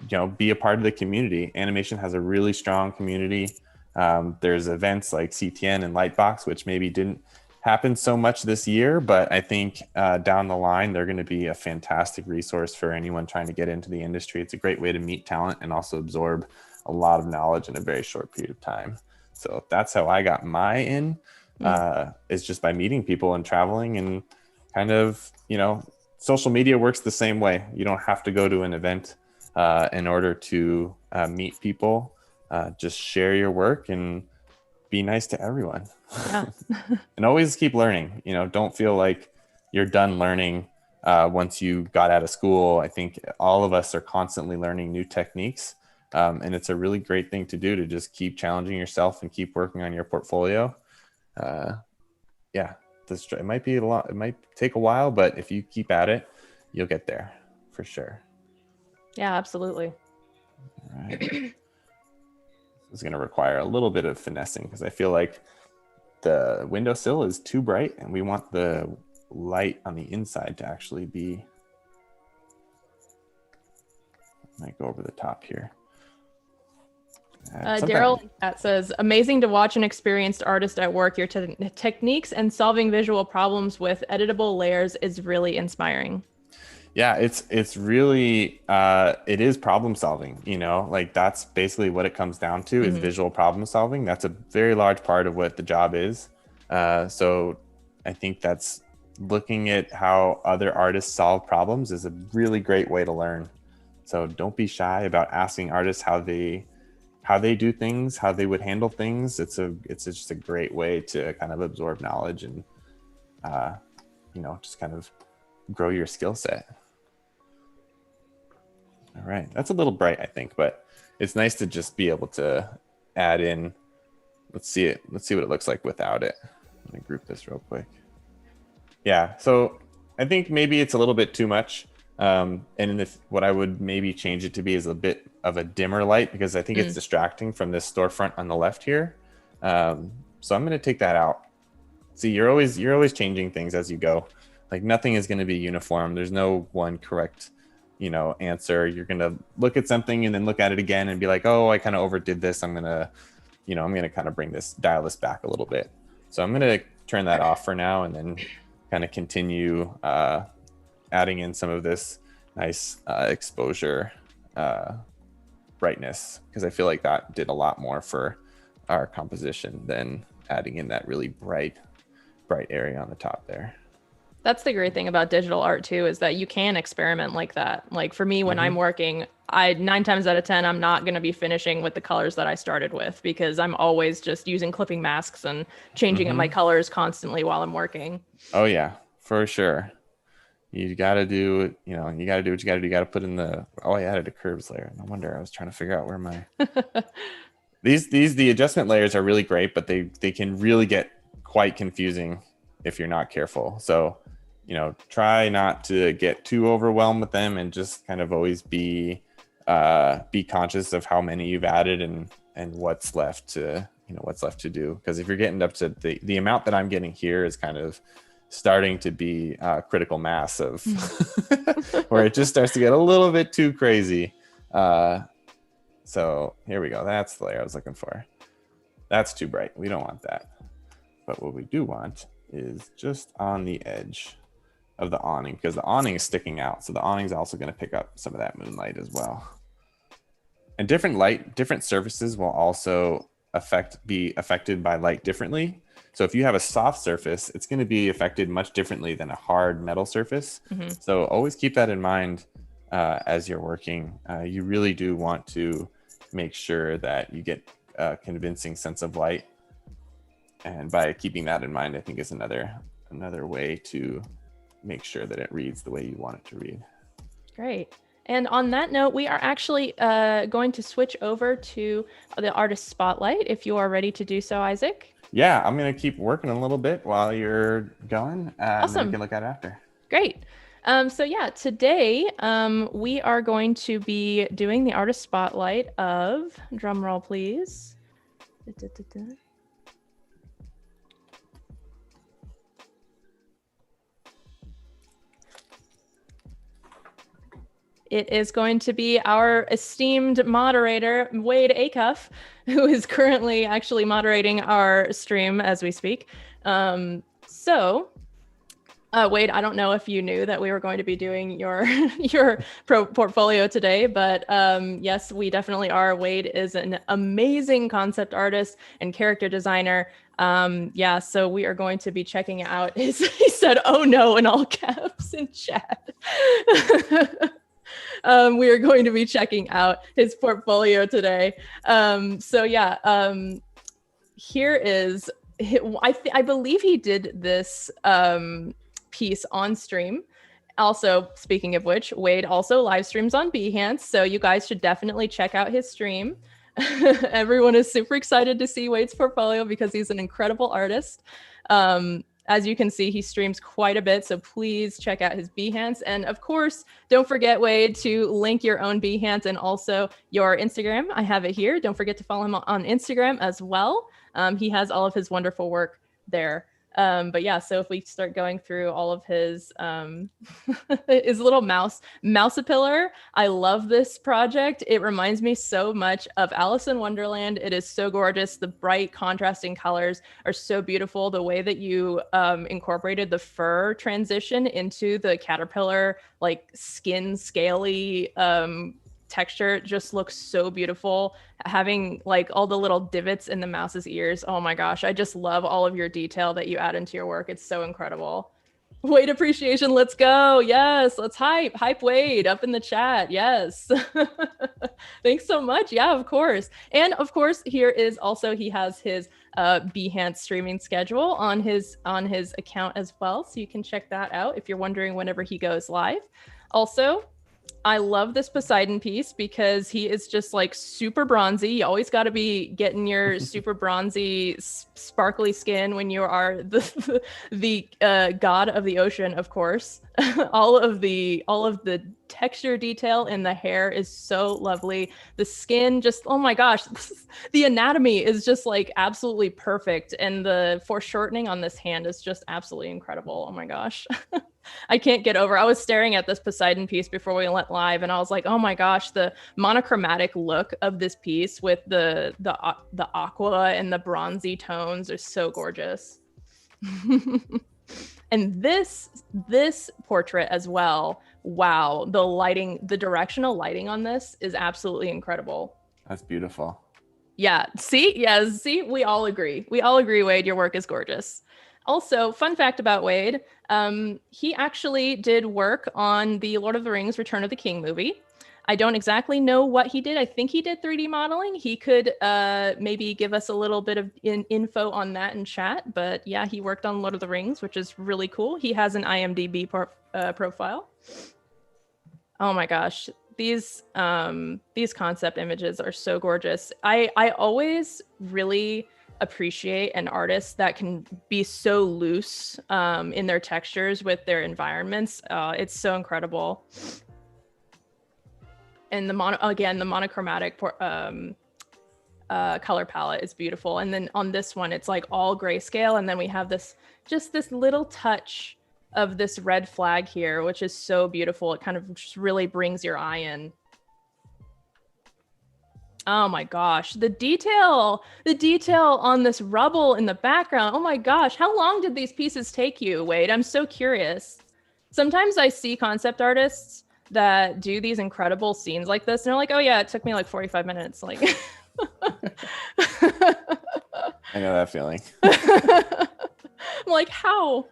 you know, be a part of the community. Animation has a really strong community. There's events like CTN and Lightbox, which maybe didn't happen so much this year, but I think down the line, they're going to be a fantastic resource for anyone trying to get into the industry. It's a great way to meet talent and also absorb a lot of knowledge in a very short period of time. So that's how I got my in, is just by meeting people and traveling, and kind of, social media works the same way. You don't have to go to an event in order to meet people. Just share your work and be nice to everyone.
Yeah.
And always keep learning. Don't feel like you're done learning once you got out of school. I think all of us are constantly learning new techniques. And it's a really great thing to do, to just keep challenging yourself and keep working on your portfolio. It might be a lot. It might take a while, but if you keep at it, you'll get there for sure.
Yeah, absolutely.
All right. This is going to require a little bit of finessing, because I feel like the windowsill is too bright and we want the light on the inside to actually be, might go over the top here.
Daryl that says, amazing to watch an experienced artist at work. Your techniques and solving visual problems with editable layers is really inspiring.
Yeah, it's really it is problem solving. Like that's basically what it comes down to, is visual problem solving. That's a very large part of what the job is. So I think that's looking at how other artists solve problems is a really great way to learn. So don't be shy about asking artists how they do things, how they would handle things. It's just a great way to kind of absorb knowledge and just kind of grow your skill set. All right, that's a little bright, I think, but it's nice to just be able to add in. Let's see what it looks like without it. Let me group this real quick. Yeah, so I think maybe it's a little bit too much. And what I would maybe change it to be is a bit of a dimmer light, because I think it's distracting from this storefront on the left here. So I'm going to take that out. See, you're always changing things as you go. Like nothing is going to be uniform. There's no one correct answer. You're going to look at something and then look at it again and be like, oh, I kind of overdid this. I'm going to kind of dial this back a little bit. So I'm going to turn that off for now, and then kind of continue adding in some of this nice exposure brightness, because I feel like that did a lot more for our composition than adding in that really bright area on the top there.
That's the great thing about digital art too, is that you can experiment like that. Like for me, when I'm working, 9 times out of 10, I'm not going to be finishing with the colors that I started with, because I'm always just using clipping masks and changing up my colors constantly while I'm working. Oh
yeah, for sure. You got to do, you got to do what you got to do. You got to put in I added a curves layer. No wonder, I was trying to figure out where my, the adjustment layers are really great, but they can really get quite confusing if you're not careful. So, try not to get too overwhelmed with them, and just kind of always be conscious of how many you've added and what's left to do. Because if you're getting up to the amount that I'm getting here is kind of starting to be critical mass of where it just starts to get a little bit too crazy. So here we go. That's the layer I was looking for. That's too bright. We don't want that. But what we do want is just on the edge of the awning, because the awning is sticking out. So the awning is also going to pick up some of that moonlight as well. And different surfaces will also be affected by light differently. So if you have a soft surface, it's going to be affected much differently than a hard metal surface. So always keep that in mind as you're working. You really do want to make sure that you get a convincing sense of light. And by keeping that in mind, I think is another way to make sure that it reads the way you want it to read.
Great. And on that note, we are actually going to switch over to the artist spotlight, if you are ready to do so, Isaac.
Yeah, I'm going to keep working a little bit while you're going.
Awesome.
And then we can look at it after.
Great. So yeah, today we are going to be doing the artist spotlight of, drum roll please. it is going to be our esteemed moderator, Wade Acuff, who is currently actually moderating our stream as we speak. Wade, I don't know if you knew that we were going to be doing your portfolio today, but yes, we definitely are. Wade is an amazing concept artist and character designer. Yeah, so we are going to be checking out his, he said, "Oh no," in all caps in chat. We are going to be checking out his portfolio today. So yeah, here is, I believe he did this piece on stream. Also, speaking of which, Wade also live streams on Behance, so you guys should definitely check out his stream. Everyone is super excited to see Wade's portfolio because he's an incredible artist. As you can see, he streams quite a bit, so please check out his Behance. And of course, don't forget, Wade, to link your own Behance and also your Instagram. I have it here. Don't forget to follow him on Instagram as well. He has all of his wonderful work there. But yeah, so if we start going through all of his his little mousapillar, I love this project. It reminds me so much of Alice in Wonderland. It is so gorgeous. The bright contrasting colors are so beautiful. The way that you incorporated the fur transition into the caterpillar, like skin scaly texture, just looks so beautiful. Having like all the little divots in the mouse's ears, oh my gosh, I just love all of your detail that you add into your work. It's so incredible. Wade appreciation, let's go. Yes, let's hype Wade up in the chat. Yes. Thanks so much. Yeah, of course. And of course, here is also, he has his Behance streaming schedule on his account as well, so you can check that out if you're wondering whenever he goes live. Also, I love this Poseidon piece because he is just like super bronzy. You always got to be getting your super bronzy, sparkly skin when you are the god of the ocean, of course. all of the texture detail in the hair is so lovely. The skin, just, oh my gosh, the anatomy is just like absolutely perfect, and the foreshortening on this hand is just absolutely incredible. Oh my gosh. I can't get over. I was staring at this Poseidon piece before we went live, and I was like, "Oh my gosh!" The monochromatic look of this piece with the aqua and the bronzy tones are so gorgeous. And this portrait as well. Wow, the lighting, the directional lighting on this is absolutely incredible.
That's beautiful.
Yeah. See, we all agree. We all agree, Wade, your work is gorgeous. Also, fun fact about Wade, he actually did work on the Lord of the Rings Return of the King movie. I don't exactly know what he did. I think he did 3D modeling. He could maybe give us a little bit of info on that in chat. But yeah, he worked on Lord of the Rings, which is really cool. He has an IMDb profile. Oh my gosh. These concept images are so gorgeous. I always really appreciate an artist that can be so loose in their textures with their environments. It's so incredible. And the monochromatic color palette is beautiful. And then on this one, it's like all grayscale. And then we have this little touch of this red flag here, which is so beautiful. It kind of just really brings your eye in. Oh my gosh, the detail on this rubble in the background. Oh my gosh, how long did these pieces take you, Wade? I'm so curious. Sometimes I see concept artists that do these incredible scenes like this, and they're like, "Oh yeah, it took me like 45 minutes." Like,
I know that feeling.
I'm like, how?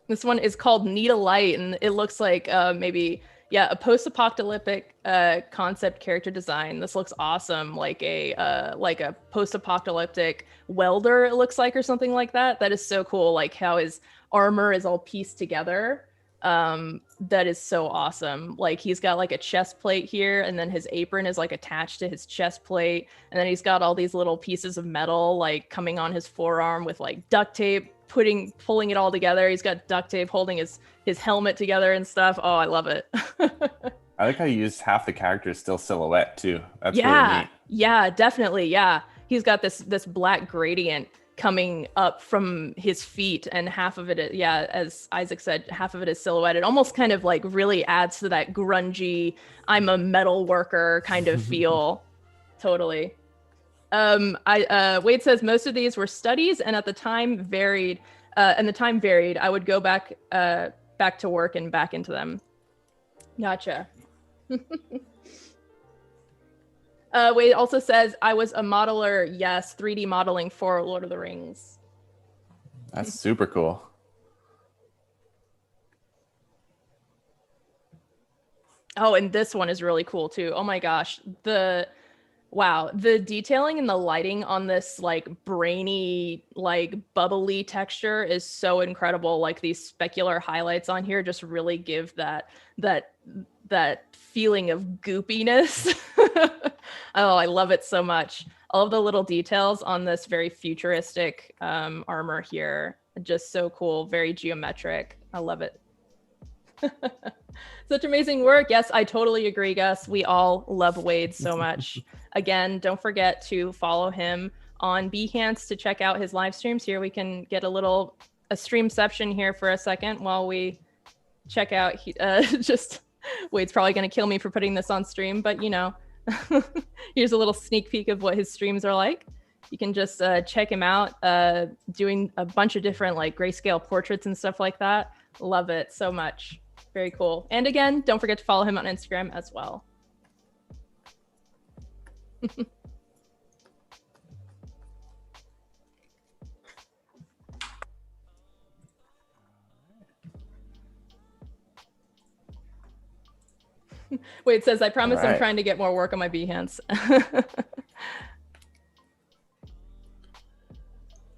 This one is called Need a Light, and it looks like maybe, yeah, a post-apocalyptic concept character design. This looks awesome, like a post-apocalyptic welder, it looks like, or something like that. That is so cool, like how his armor is all pieced together. That is so awesome. Like he's got like a chest plate here, and then his apron is like attached to his chest plate, and then he's got all these little pieces of metal like coming on his forearm with like duct tape, pulling it all together. He's got duct tape holding his helmet together and stuff. Oh, I love it.
I like how you use half the character is still silhouette too. That's
yeah,
really neat.
Yeah, definitely. Yeah, he's got this black gradient coming up from his feet, and half of it, yeah, as Isaac said, half of it is silhouette. It almost kind of like really adds to that grungy, I'm a metal worker kind of feel. Totally. Wade says most of these were studies, and at the time varied. I would go back to work and back into them. Gotcha. Wade also says, I was a modeler, yes, 3D modeling for Lord of the Rings.
That's super cool.
Oh, and this one is really cool too. Oh my gosh. Wow, the detailing and the lighting on this like brainy, like bubbly texture is so incredible. Like these specular highlights on here just really give that feeling of goopiness. Oh, I love it so much. All of the little details on this very futuristic armor here, just so cool, very geometric. I love it. Such amazing work. Yes, I totally agree, Gus. We all love Wade so much. Again, don't forget to follow him on Behance to check out his live streams. Here we can get a streamception here for a second while we check out just Wade's probably going to kill me for putting this on stream, but you know, here's a little sneak peek of what his streams are like. You can just check him out doing a bunch of different like grayscale portraits and stuff like that. Love it so much. Very cool. And again, don't forget to follow him on Instagram as well. Wade says, I promise I'm trying to get more work on my Behance.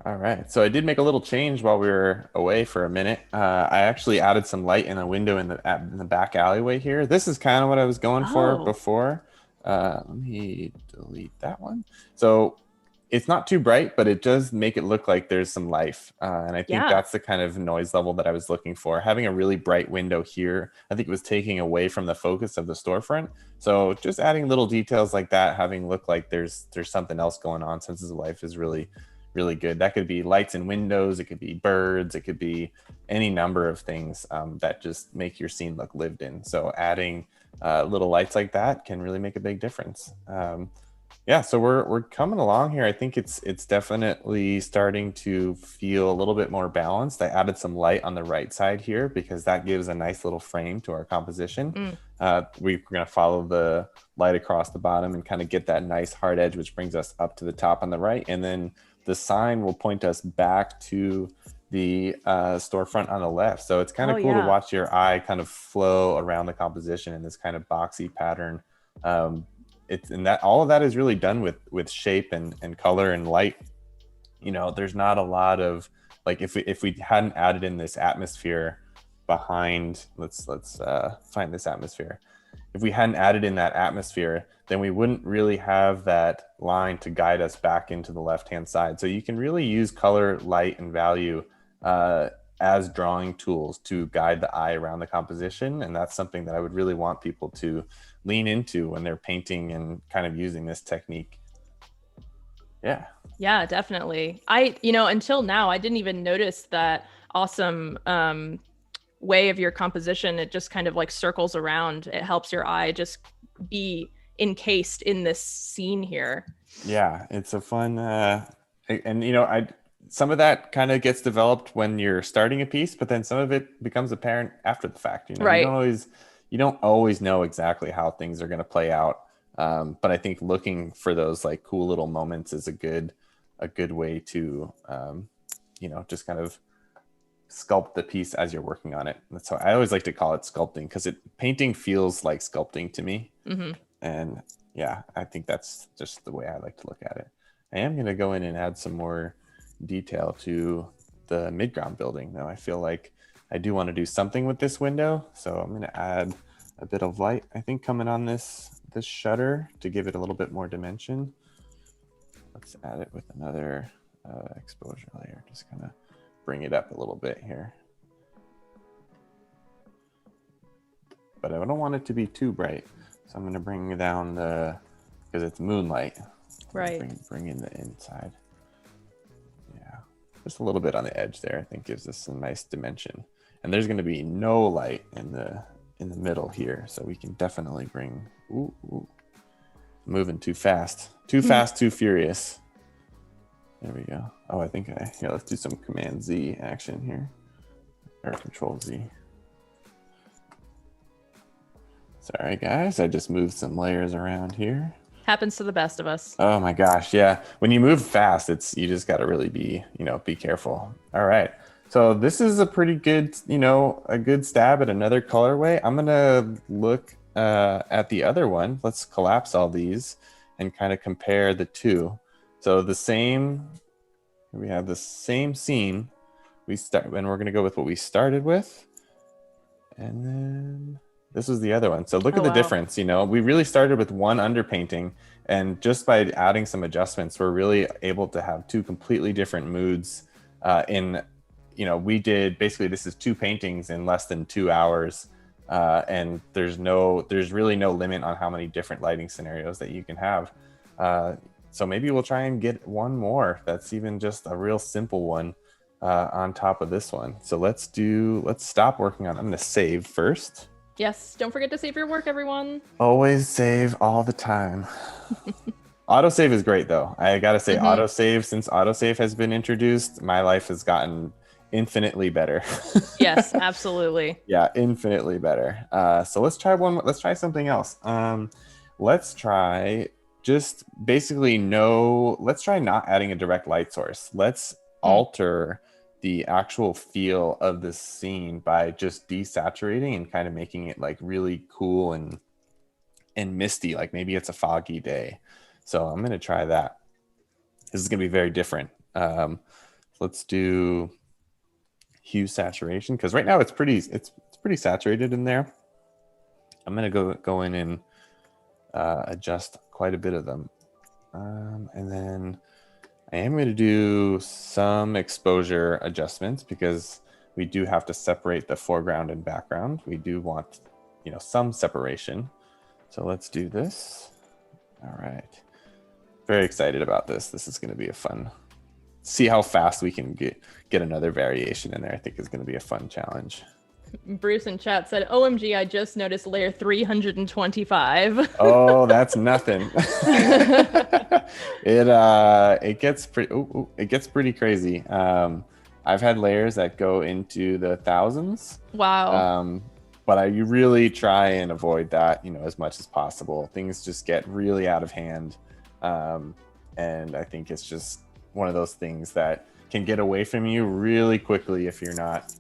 All right, so I did make a little change while we were away for a minute. I actually added some light in a window in the back alleyway here. This is kind of what I was going for before. Let me delete that one. So it's not too bright, but it does make it look like there's some life. And I think that's the kind of noise level that I was looking for. Having a really bright window here, I think it was taking away from the focus of the storefront. So just adding little details like that, having look like there's something else going on, since the life is really good. That could be lights in windows, it could be birds, it could be any number of things that just make your scene look lived in. So adding little lights like that can really make a big difference. Yeah, so we're coming along here. I think it's definitely starting to feel a little bit more balanced. I added some light on the right side here because that gives a nice little frame to our composition. We're going to follow the light across the bottom and kind of get that nice hard edge, which brings us up to the top on the right. And then the sign will point us back to the storefront on the left. So it's kind of cool to watch your eye kind of flow around the composition in this kind of boxy pattern. And that all of that is really done with shape and color and light. You know, there's not a lot of like, if we hadn't added in this atmosphere behind, let's find this atmosphere. If we hadn't added in that atmosphere, then we wouldn't really have that line to guide us back into the left-hand side. So you can really use color, light, and value as drawing tools to guide the eye around the composition. And that's something that I would really want people to lean into when they're painting and kind of using this technique. Yeah, definitely. Until now, I didn't even notice that awesome way of your composition. It just kind of like circles around. It helps your eye just be encased in this scene here. Yeah, it's a fun and some of that kind of gets developed when you're starting a piece, but then some of it becomes apparent after the fact. Right. You don't always know exactly how things are going to play out, but I think looking for those like cool little moments is a good way to just kind of sculpt the piece as you're working on it. That's how I always like to call it sculpting, because painting feels like sculpting to me. Mm-hmm. And yeah, I think that's just the way I like to look at it. I am going to go in and add some more detail to the midground building. Now I feel like I do want to do something with this window, so I'm going to add a bit of light, I think, coming on this shutter to give it a little bit more dimension. Let's add it with another exposure layer, just kind of bring it up a little bit here. But I don't want it to be too bright, so I'm going to bring down because it's moonlight. Right. Bring in the inside. Yeah. just a little bit on the edge there, I think gives us a nice dimension. And there's going to be no light in the middle here, so we can definitely bring, moving too fast, too furious. There we go. Oh, I think let's do some Command Z action here, or Control Z. Sorry guys, I just moved some layers around here.
Happens to the best of us.
Oh my gosh, yeah. When you move fast, you just got to really be careful. All right. So this is a pretty good, a good stab at another colorway. I'm going to look at the other one. Let's collapse all these and kind of compare the two. So we have the same scene. And we're going to go with what we started with. And then this was the other one. So look at the difference. We really started with one underpainting, and just by adding some adjustments, we're really able to have two completely different moods. We did basically, this is two paintings in less than 2 hours, and there's really no limit on how many different lighting scenarios that you can have. So maybe we'll try and get one more that's even just a real simple one on top of this one. So let's stop working on it. I'm going to save first.
Yes, don't forget to save your work, everyone.
Always save all the time. Autosave is great, though. I gotta say, autosave, since autosave has been introduced, my life has gotten infinitely better.
Yes, absolutely.
Yeah, infinitely better. So let's try something else. Let's try not adding a direct light source. Let's alter the actual feel of this scene by just desaturating and kind of making it like really cool and misty, like maybe it's a foggy day. So I'm going to try that. This is going to be very different. Let's do hue saturation, because right now it's pretty saturated in there. I'm going to go in and adjust quite a bit of them. And then I am going to do some exposure adjustments, because we do have to separate the foreground and background. We do want, some separation. So let's do this. All right. Very excited about this. This is going to be a fun, see how fast we can get another variation in there. I think is going to be a fun challenge.
Bruce in chat said, OMG, I just noticed layer 325.
Oh, that's nothing. It gets pretty crazy. I've had layers that go into the thousands.
Wow.
But you really try and avoid that, as much as possible. Things just get really out of hand. And I think it's just one of those things that can get away from you really quickly if you're not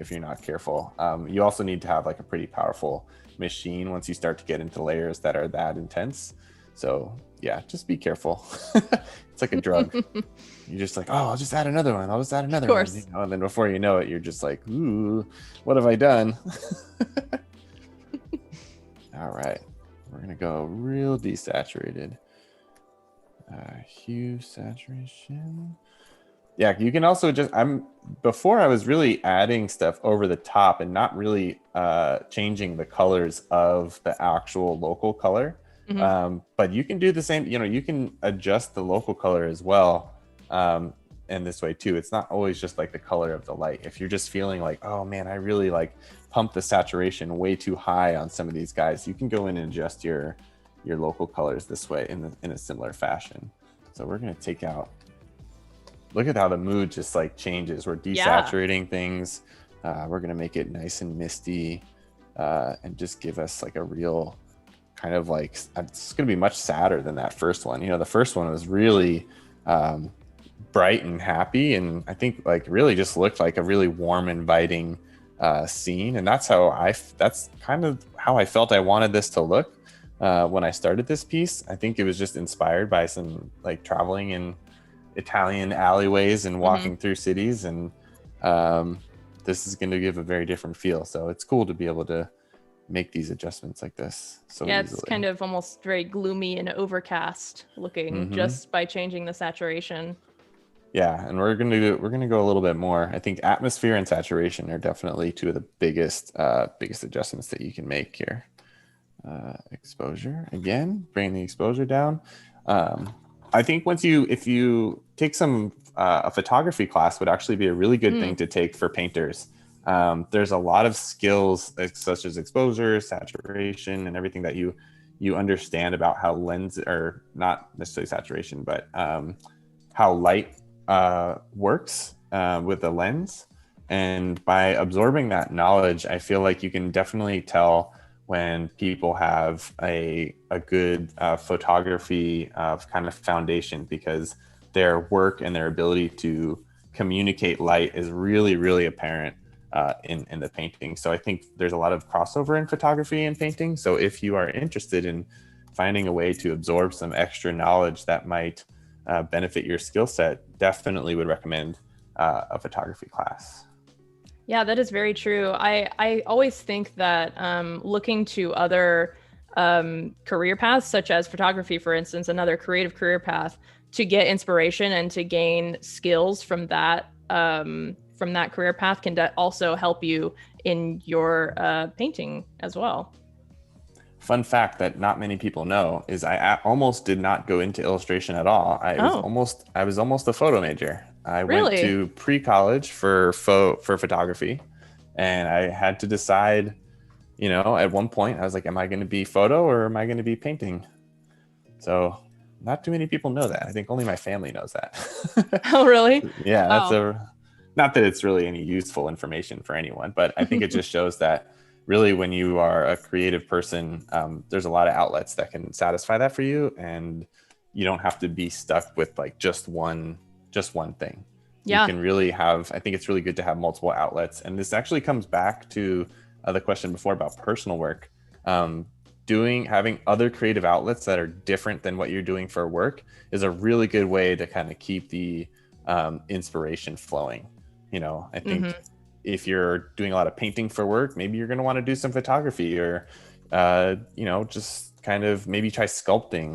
careful. You also need to have like a pretty powerful machine once you start to get into layers that are that intense. So yeah, just be careful. It's like a drug. You're just like, oh, I'll just add another one. Of course. One. And then before you know it, you're just like, ooh, what have I done? All right, we're gonna go real desaturated. Hue saturation. Yeah, you can also before I was really adding stuff over the top and not really changing the colors of the actual local color. But you can do the same, you can adjust the local color as well. And this way too, it's not always just like the color of the light. If you're just feeling like, oh man, I really like pump the saturation way too high on some of these guys, you can go in and adjust your local colors this way in a similar fashion. So we're going to take out, look at how the mood just like changes. We're desaturating things. We're going to make it nice and misty and just give us like a real kind of like, it's going to be much sadder than that first one. The first one was really bright and happy. And I think like really just looked like a really warm, inviting scene. And that's kind of how I felt I wanted this to look when I started this piece. I think it was just inspired by some like traveling in Italian alleyways and walking through cities, and this is going to give a very different feel. So it's cool to be able to make these adjustments like this so easily.
It's kind of almost very gloomy and overcast looking just by changing the saturation. Yeah,
and we're gonna go a little bit more. I think atmosphere and saturation are definitely two of the biggest adjustments that you can make here. Exposure again, bring the exposure down. I think if you take a photography class would actually be a really good thing to take for painters. There's a lot of skills such as exposure, saturation, and everything that you understand about how lens, or not necessarily saturation, but how light works with the lens. And by absorbing that knowledge, I feel like you can definitely tell when people have a good photography kind of foundation, because their work and their ability to communicate light is really, really apparent in the painting. So I think there's a lot of crossover in photography and painting. So if you are interested in finding a way to absorb some extra knowledge that might benefit your skill set, definitely would recommend a photography class.
Yeah, that is very true. I always think that looking to other career paths, such as photography, for instance, another creative career path, to get inspiration and to gain skills from that career path can also help you in your painting as well.
Fun fact that not many people know is I almost did not go into illustration at all. I was almost a photo major. I went
Really?
to pre-college for photography, and I had to decide, at one point I was like, am I going to be photo or am I going to be painting? So not too many people know that. I think only my family knows that.
Oh, really?
Yeah,
Wow.
not that it's really any useful information for anyone, but I think it just shows that really when you are a creative person, there's a lot of outlets that can satisfy that for you, and you don't have to be stuck with like just one thing. You
Yeah.
can really have, I think it's really good to have multiple outlets. And this actually comes back to the question before about personal work. Having other creative outlets that are different than what you're doing for work is a really good way to kind of keep the inspiration flowing. I think if you're doing a lot of painting for work, maybe you're going to want to do some photography, or just kind of maybe try sculpting.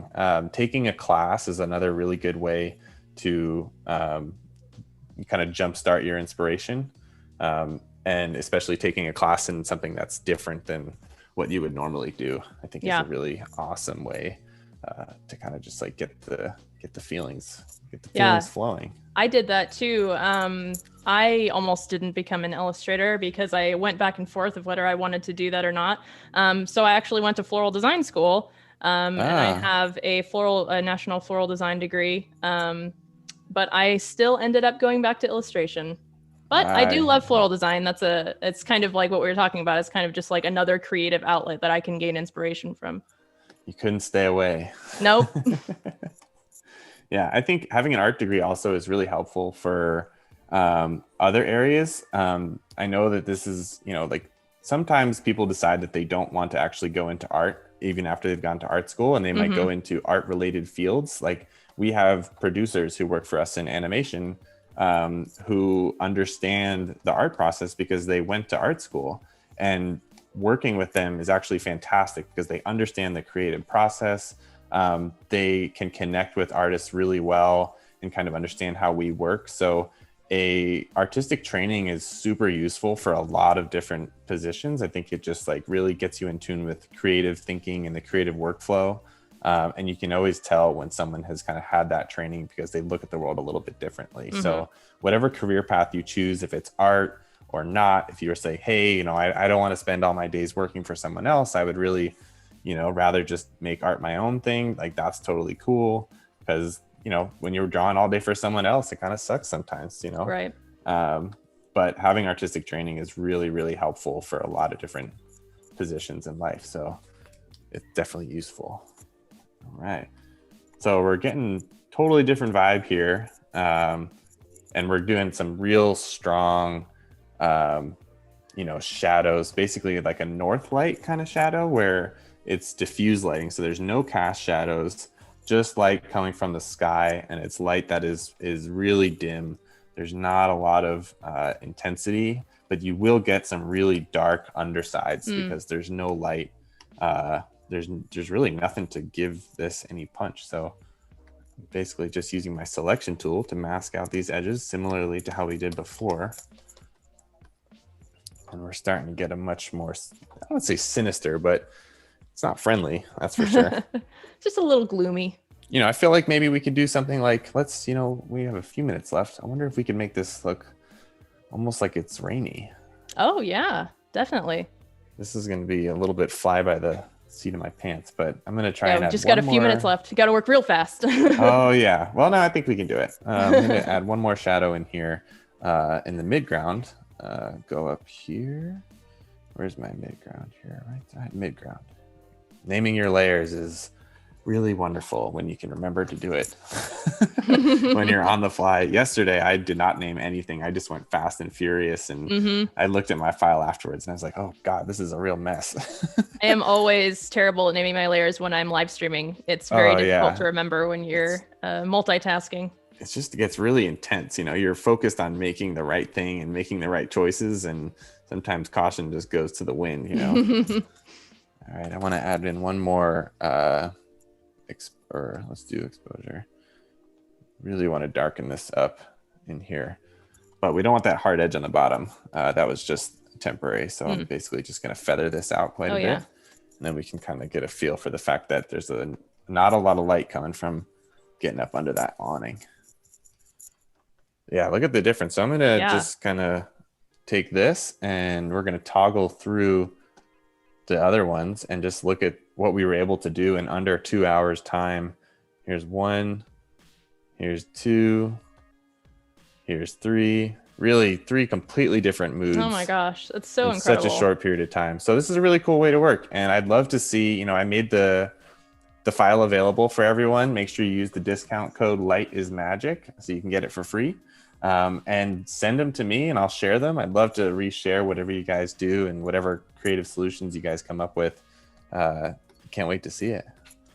Taking a class is another really good way to kind of jumpstart your inspiration, and especially taking a class in something that's different than what you would normally do, I think is
Yeah.
a really awesome way to kind of just like get the feelings
Yeah.
flowing.
I did that too. I almost didn't become an illustrator because I went back and forth of whether I wanted to do that or not. So I actually went to floral design school, and I
Ah,
have a national floral design degree. But I still ended up going back to illustration. But I do
I
love floral design. It's kind of like what we were talking about. It's kind of just like another creative outlet that I can gain inspiration from.
You couldn't stay away.
Nope.
Yeah, I think having an art degree also is really helpful for other areas. I know that this is, like sometimes people decide that they don't want to actually go into art even after they've gone to art school, and they might go into art related fields. Like we have producers who work for us in animation who understand the art process because they went to art school, and working with them is actually fantastic because they understand the creative process. They can connect with artists really well and kind of understand how we work. So a artistic training is super useful for a lot of different positions. I think it just like really gets you in tune with creative thinking and the creative workflow. And you can always tell when someone has kind of had that training because they look at the world a little bit differently. So whatever career path you choose, if it's art or not, if you were to say, hey, I don't want to spend all my days working for someone else, I would really rather just make art my own thing, like that's totally cool. Because when you're drawing all day for someone else, it kind of sucks sometimes.
Right.
But having artistic training is really, really helpful for a lot of different positions in life, so it's definitely useful. All right, so we're getting totally different vibe here, and we're doing some real strong shadows, basically like a north light kind of shadow where it's diffuse lighting. So there's no cast shadows, just light coming from the sky, and it's light that is really dim. There's not a lot of intensity, but you will get some really dark undersides because there's no light. There's really nothing to give this any punch. So basically just using my selection tool to mask out these edges similarly to how we did before. And we're starting to get a much more, I don't say sinister, but it's not friendly, that's for sure.
Just a little gloomy.
I feel like maybe we could do something like, we have a few minutes left. I wonder if we can make this look almost like it's rainy.
Oh yeah, definitely.
This is going to be a little bit fly by the seat of my pants, but I'm going to try and
We
add
just
one
got a few minutes
more.
left. You got to work real fast.
Oh yeah. Well, no, I think we can do it. I'm going to add one more shadow in here in the midground. Go up here. Where's my midground here? Right, midground. Naming your layers is really wonderful when you can remember to do it when you're on the fly. Yesterday, I did not name anything. I just went fast and furious, and I looked at my file afterwards, and I was like, "Oh God, this is a real mess."
I am always terrible at naming my layers when I'm live streaming. It's very difficult to remember when you're multitasking.
It gets really intense. You're focused on making the right thing and making the right choices, and sometimes caution just goes to the wind. All right, I want to add in one more. Let's do exposure. Really want to darken this up in here, but we don't want that hard edge on the bottom. That was just temporary, so I'm basically just going to feather this out quite a bit, and then we can kind of get a feel for the fact that there's not a lot of light coming from getting up under that awning. Yeah, look at the difference. So I'm going to just kind of take this, and we're going to toggle through the other ones and just look at what we were able to do in under 2 hours time. Here's 1, here's 2, here's 3. Really 3 completely different moods.
Oh my gosh, that's so incredible.
Such a short period of time. So this is a really cool way to work, and I'd love to see, I made the file available for everyone. Make sure you use the discount code LIGHTISMAGIC so you can get it for free. And send them to me and I'll share them. I'd love to reshare whatever you guys do and whatever creative solutions you guys come up with. Can't wait to see it.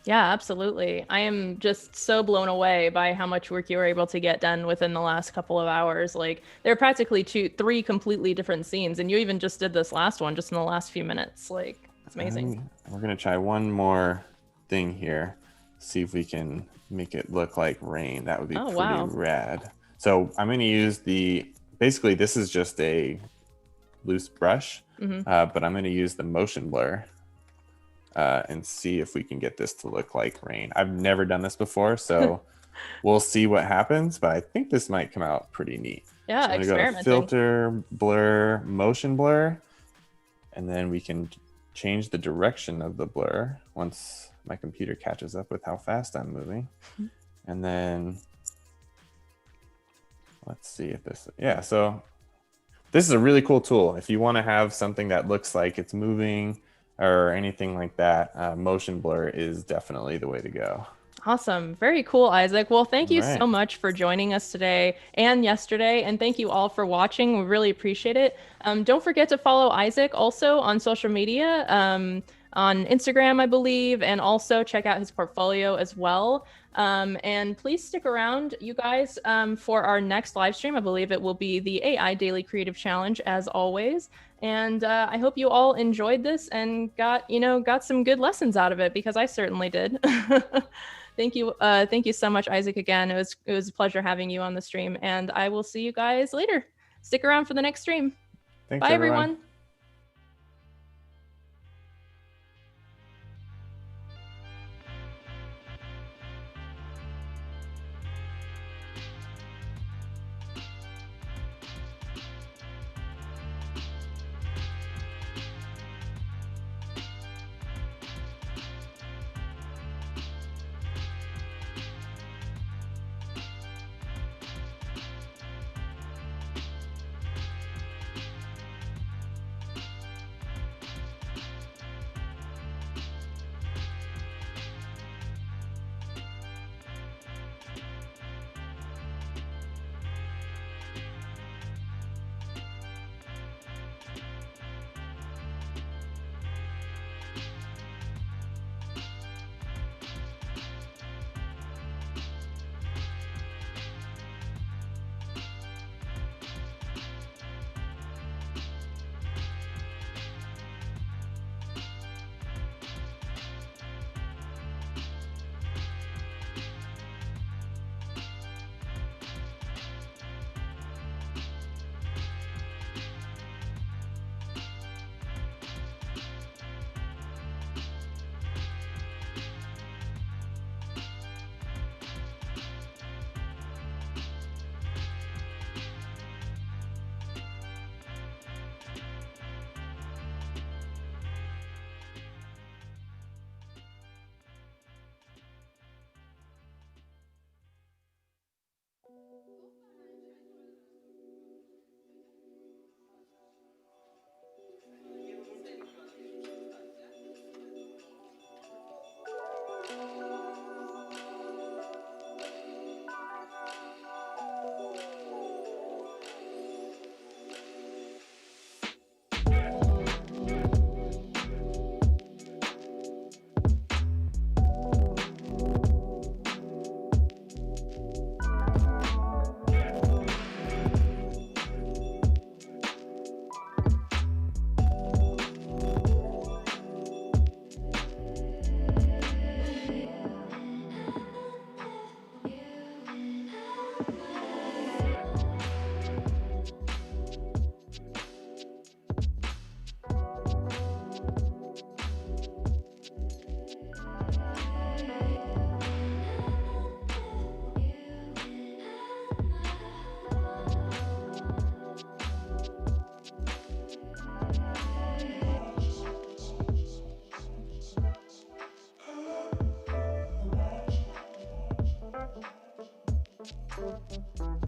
Yeah, absolutely. I am just so blown away by how much work you were able to get done within the last couple of hours. Like, they're practically 3 completely different scenes, and you even just did this last one just in the last few minutes. Like, it's amazing.
We're gonna try one more thing here, see if we can make it look like rain. That would be pretty rad. So I'm going to use basically this is just a loose brush, but I'm going to use the motion blur and see if we can get this to look like rain. I've never done this before, so we'll see what happens, but I think this might come out pretty neat.
Yeah,
so I'm gonna go to filter, blur, motion blur, and then we can change the direction of the blur once my computer catches up with how fast I'm moving. And then let's see if so this is a really cool tool. If you want to have something that looks like it's moving or anything like that, motion blur is definitely the way to go.
Awesome. Very cool, Isaac. Well, thank you so much for joining us today and yesterday. And thank you all for watching. We really appreciate it. Don't forget to follow Isaac also on social media, on Instagram, I believe, and also check out his portfolio as well. And please stick around, you guys, for our next live stream. I believe it will be the AI Daily Creative Challenge, as always. And I hope you all enjoyed this and got some good lessons out of it, because I certainly did. Thank you so much, Isaac, again. It was a pleasure having you on the stream, and I will see you guys later. Stick around for the next stream.
Thanks,
Bye, everyone.